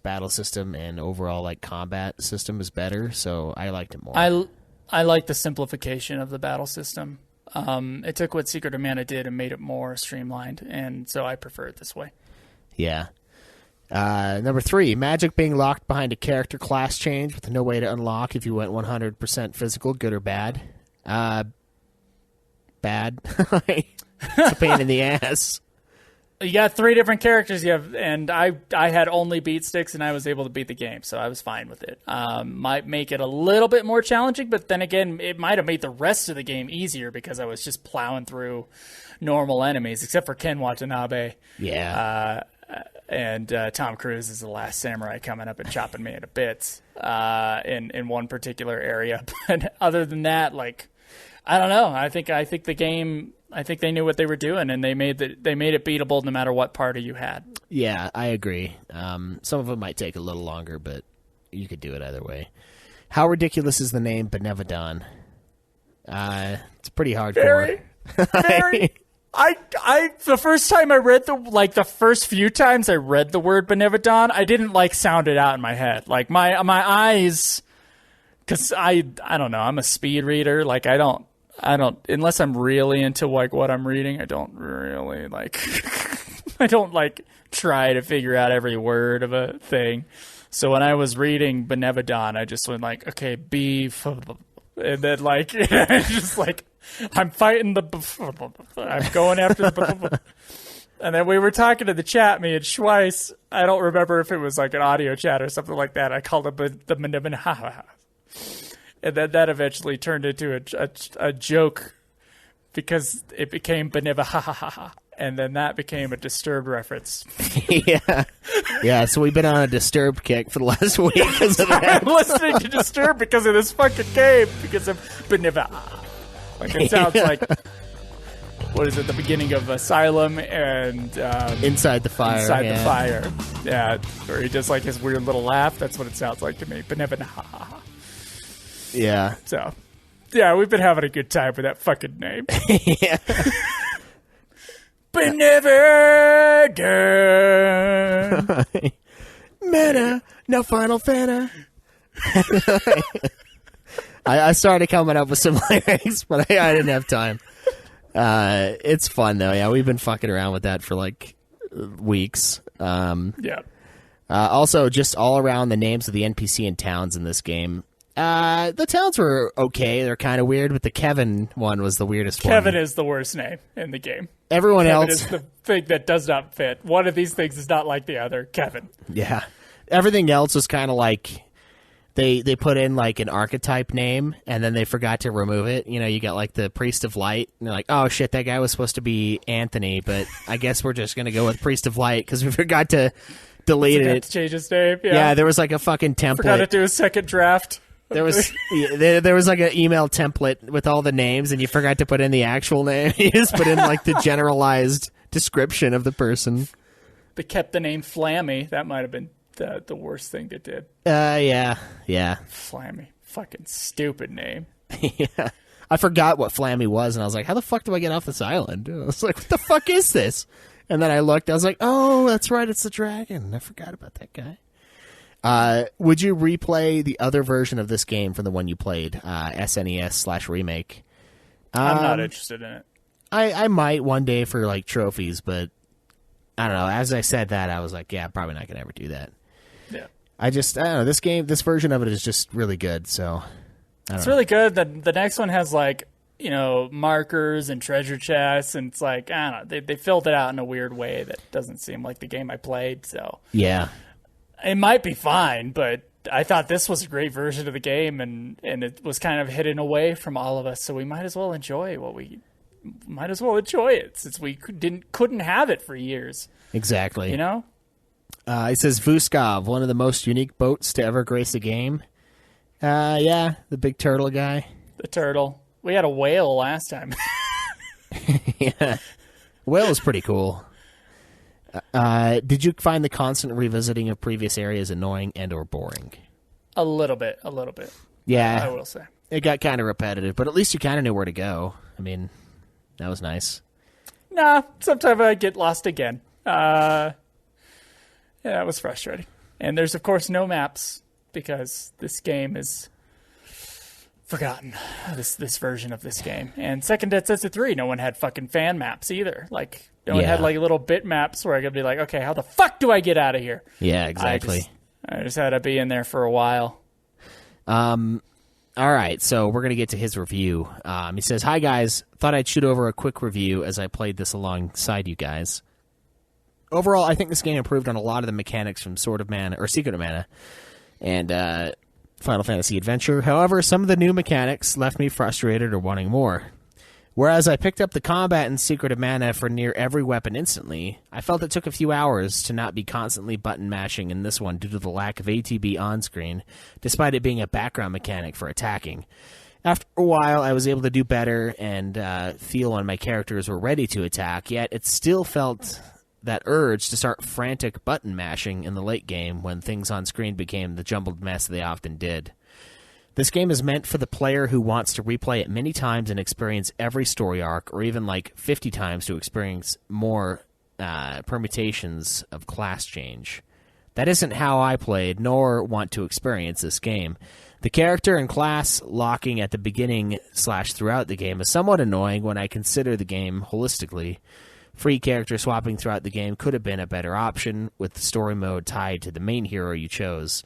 battle system and overall like combat system is better, so I liked it more. I like the simplification of the battle system. It took what Secret of Mana did and made it more streamlined, and so I prefer it this way. Yeah. Number 3, magic being locked behind a character class change with no way to unlock if you went 100% physical, good or bad. Bad. It's a pain in the ass. You got 3 different characters and I had only beat sticks and I was able to beat the game, so I was fine with it. Might make it a little bit more challenging, but then again, it might have made the rest of the game easier because I was just plowing through normal enemies, except for Ken Watanabe. Yeah. And Tom Cruise is the last samurai coming up and chopping me into bits in one particular area. But other than that, like, I don't know. I think the game. I think they knew what they were doing, and they made it beatable no matter what party you had. Yeah, I agree. Some of them might take a little longer, but you could do it either way. How ridiculous is the name Benevodon? It's pretty hardcore. Very. The first time I read the first few times I read the word Benevodon, I didn't sound it out in my head. Like my eyes, because I don't know. I'm a speed reader. Like I don't unless I'm really into what I'm reading, I don't really I don't try to figure out every word of a thing. So when I was reading Benevodon, I just went okay, beef, and then just I'm fighting I'm going after the and then we were talking to the chat, me and Schweiss. I don't remember if it was an audio chat or something like that. I called it the Benevodon. And then that eventually turned into a joke because it became Beneva ha ha ha ha. And then that became a Disturbed reference. Yeah, so we've been on a Disturbed kick for the last week because of that. I'm listening to Disturbed because of this fucking game, because of Beneva. It sounds like, what is it, the beginning of Asylum and... Inside the Fire. The Fire. Yeah, where he does his weird little laugh. That's what it sounds like to me. Beneva ha ha ha. Yeah. So, yeah, we've been having a good time with that fucking name. Yeah. But never done. Mana, no Final Fanta. I started coming up with some lyrics, but I didn't have time. It's fun, though. Yeah, we've been fucking around with that for, weeks. Yeah. Also, just all around the names of the NPC and towns in this game. The towns were okay. They're kind of weird, but the Kevin one was the weirdest one. Kevin is the worst name in the game. Everyone Kevin else is the thing that does not fit. One of these things is not like the other. Kevin. Yeah. Everything else was kind of they put in an archetype name and then they forgot to remove it. You got the Priest of Light and they're oh shit, that guy was supposed to be Anthony, but I guess we're just going to go with Priest of Light because we forgot to delete it. To change his name. Yeah, there was a fucking template. Forgot to do a second draft. There was there was like an email template with all the names, and you forgot to put in the actual name. You just put in like the generalized description of the person. They kept the name Flammy. That might have been the worst thing they did. Yeah. Flammy. Fucking stupid name. Yeah. I forgot what Flammy was, and I was like, how the fuck do I get off this island? And I was like, what the fuck is this? And then I looked, I was like, oh, that's right, it's the dragon. I forgot about that guy. Would you replay the other version of this game from the one you played, SNES/remake? I'm not interested in it. I might one day for like trophies, but I don't know. As I said that, I was like, yeah, I'm probably not going to ever do that. Yeah. I don't know. This version of it is just really good, so it's really good. The next one has like, markers and treasure chests, and it's like, I don't know, they filled it out in a weird way that doesn't seem like the game I played, so. Yeah. It might be fine, but I thought this was a great version of the game, and it was kind of hidden away from all of us, so we might as well enjoy it since we couldn't have it for years. Exactly. You know? It says Vuskov, one of the most unique boats to ever grace a game. Yeah, the big turtle guy. The turtle. We had a whale last time. Yeah. Whale is pretty cool. Did you find the constant revisiting of previous areas annoying and or boring? A little bit. Yeah. I will say. It got kind of repetitive, but at least you kind of knew where to go. I mean, that was nice. Nah, sometimes I get lost again. Yeah, it was frustrating. And there's, of course, no maps because this game is forgotten, this version of this game. And Second Densetsu 3, no one had fucking fan maps either. Like, no one had like little bit maps where I could be like, okay, how the fuck do I get out of here? Yeah, exactly. I just had to be in there for a while. All right, so we're going to get to his review. He says, hi, guys. Thought I'd shoot over a quick review as I played this alongside you guys. Overall, I think this game improved on a lot of the mechanics from Sword of Mana, or Secret of Mana, and Final Fantasy Adventure. However, some of the new mechanics left me frustrated or wanting more. Whereas I picked up the combat in Secret of Mana for near every weapon instantly, I felt it took a few hours to not be constantly button mashing in this one due to the lack of ATB on-screen, despite it being a background mechanic for attacking. After a while, I was able to do better and feel when my characters were ready to attack, yet it still felt that urge to start frantic button mashing in the late game when things on screen became the jumbled mess they often did. This game is meant for the player who wants to replay it many times and experience every story arc, or even like 50 times to experience more permutations of class change. That isn't how I played, nor want to experience this game. The character and class locking at the beginning / throughout the game is somewhat annoying when I consider the game holistically. Free character swapping throughout the game could have been a better option, with the story mode tied to the main hero you chose.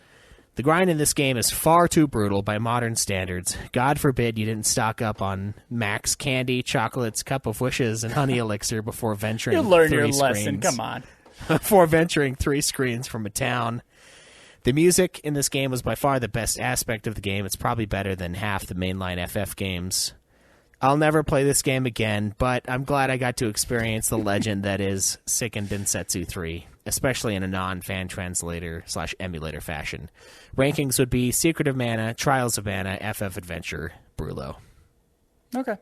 The grind in this game is far too brutal by modern standards. God forbid you didn't stock up on max candy, chocolates, cup of wishes, and honey elixir before venturing. You learn your lesson, come on. Before venturing 3 screens from a town. The music in this game was by far the best aspect of the game. It's probably better than half the mainline FF games. I'll never play this game again, but I'm glad I got to experience the legend that is Seiken Densetsu 3, especially in a non-fan translator / emulator fashion. Rankings would be Secret of Mana, Trials of Mana, FF Adventure, Brulo. Okay.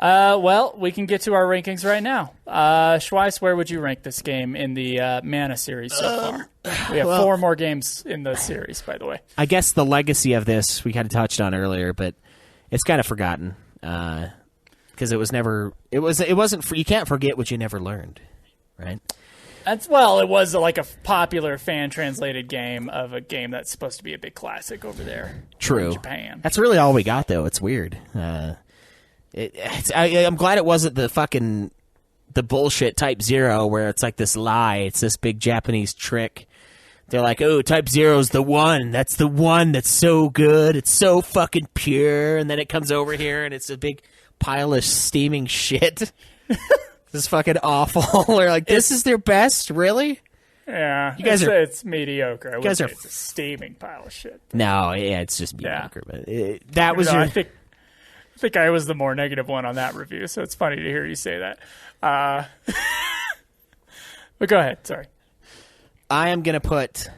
Well, we can get to our rankings right now. Schweiss, where would you rank this game in the Mana series so far? We have 4 more games in the series, by the way. I guess the legacy of this we kind of touched on earlier, but it's kind of forgotten. Because it wasn't. You can't forget what you never learned, right? It was like a popular fan translated game of a game that's supposed to be a big classic over there. True. In Japan. That's really all we got, though. It's weird. I'm glad it wasn't the bullshit Type 0 where it's like this lie. It's this big Japanese trick. They're like, oh, Type 0's the one. That's the one that's so good. It's so fucking pure. And then it comes over here and it's a big pile of steaming shit. This is fucking awful. They're like, this is their best? Really? Yeah. You guys it's mediocre. You guys are it's a steaming pile of shit. No, yeah, it's just mediocre. Yeah. But that was your... I think I was the more negative one on that review, so it's funny to hear you say that. But go ahead. Sorry. I am going to put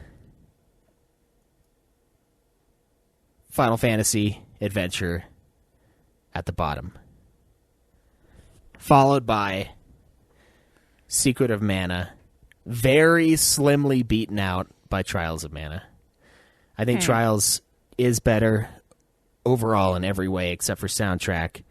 Final Fantasy Adventure at the bottom, followed by Secret of Mana, very slimly beaten out by Trials of Mana. I think Trials is better overall in every way except for soundtrack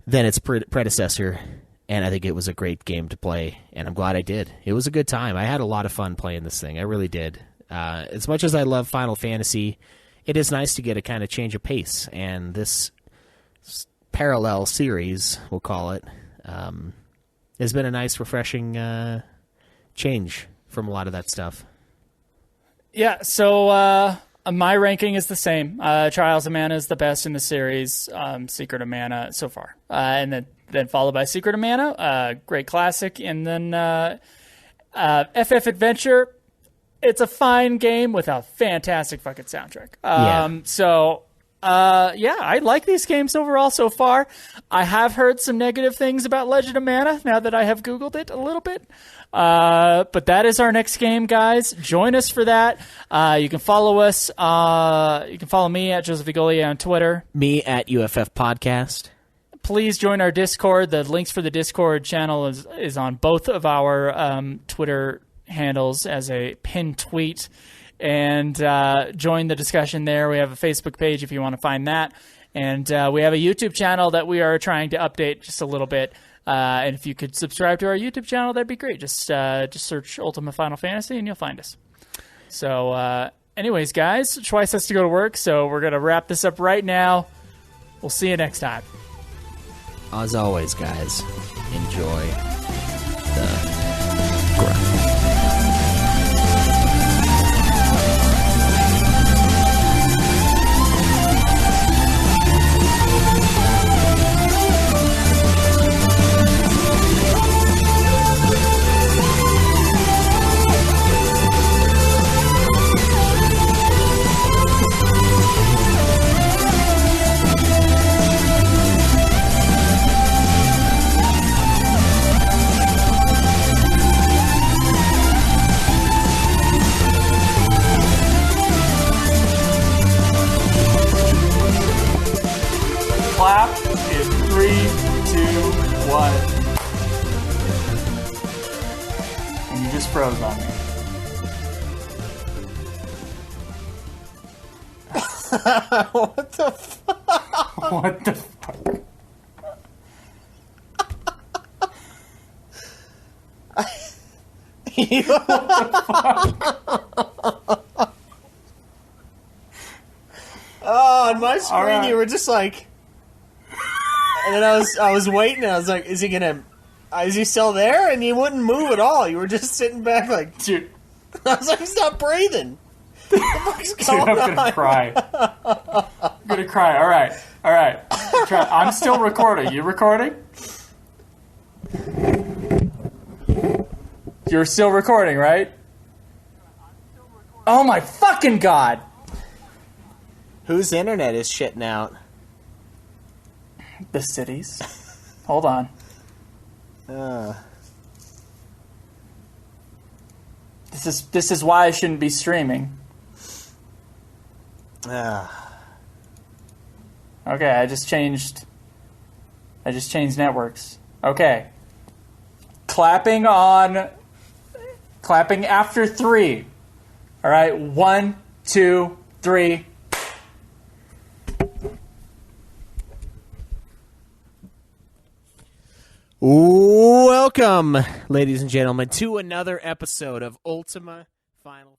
than its predecessor, and I think it was a great game to play, and I'm glad I did. It was a good time. I had a lot of fun playing this thing. I really did. As much as I love Final Fantasy, it is nice to get a kind of change of pace, and this parallel series, we'll call it, has been a nice, refreshing change from a lot of that stuff. Yeah, so my ranking is the same. Trials of Mana is the best in the series. Secret of Mana so far. And then followed by Secret of Mana, great classic. And then FF Adventure, it's a fine game with a fantastic fucking soundtrack. So, I like these games overall so far. I have heard some negative things about Legend of Mana now that I have Googled it a little bit. But that is our next game, guys. Join us for that. You can follow us. You can follow me at Joseph Vigoli on Twitter. Me at UFF Podcast. Please join our Discord. The links for the Discord channel is on both of our Twitter handles as a pinned tweet. And join the discussion there. We have a Facebook page if you want to find that. And we have a YouTube channel that we are trying to update just a little bit. And if you could subscribe to our YouTube channel, that'd be great. Just search Ultimate Final Fantasy and you'll find us. So anyways, guys, Schweiss has to go to work, so we're going to wrap this up right now. We'll see you next time. As always, guys, enjoy the grind. Clap in 3, 2, 1. And you just froze on me. What the fuck? What the fuck? Oh, on my screen right. You were just like, and then I was waiting. And I was like, is he still there? And he wouldn't move at all. You were just sitting back like, Dude. I was like, he's not breathing. What the fuck's going Dude, I'm gonna cry. I'm gonna cry. All right. I'm still recording. You recording? You're still recording, right? Oh my fucking god! Whose internet is shitting out? The cities. Hold on. This is why I shouldn't be streaming. Okay, I just changed networks. Okay. Clapping after 3. All right, 1, 2, 3. Welcome, ladies and gentlemen, to another episode of Ultima Final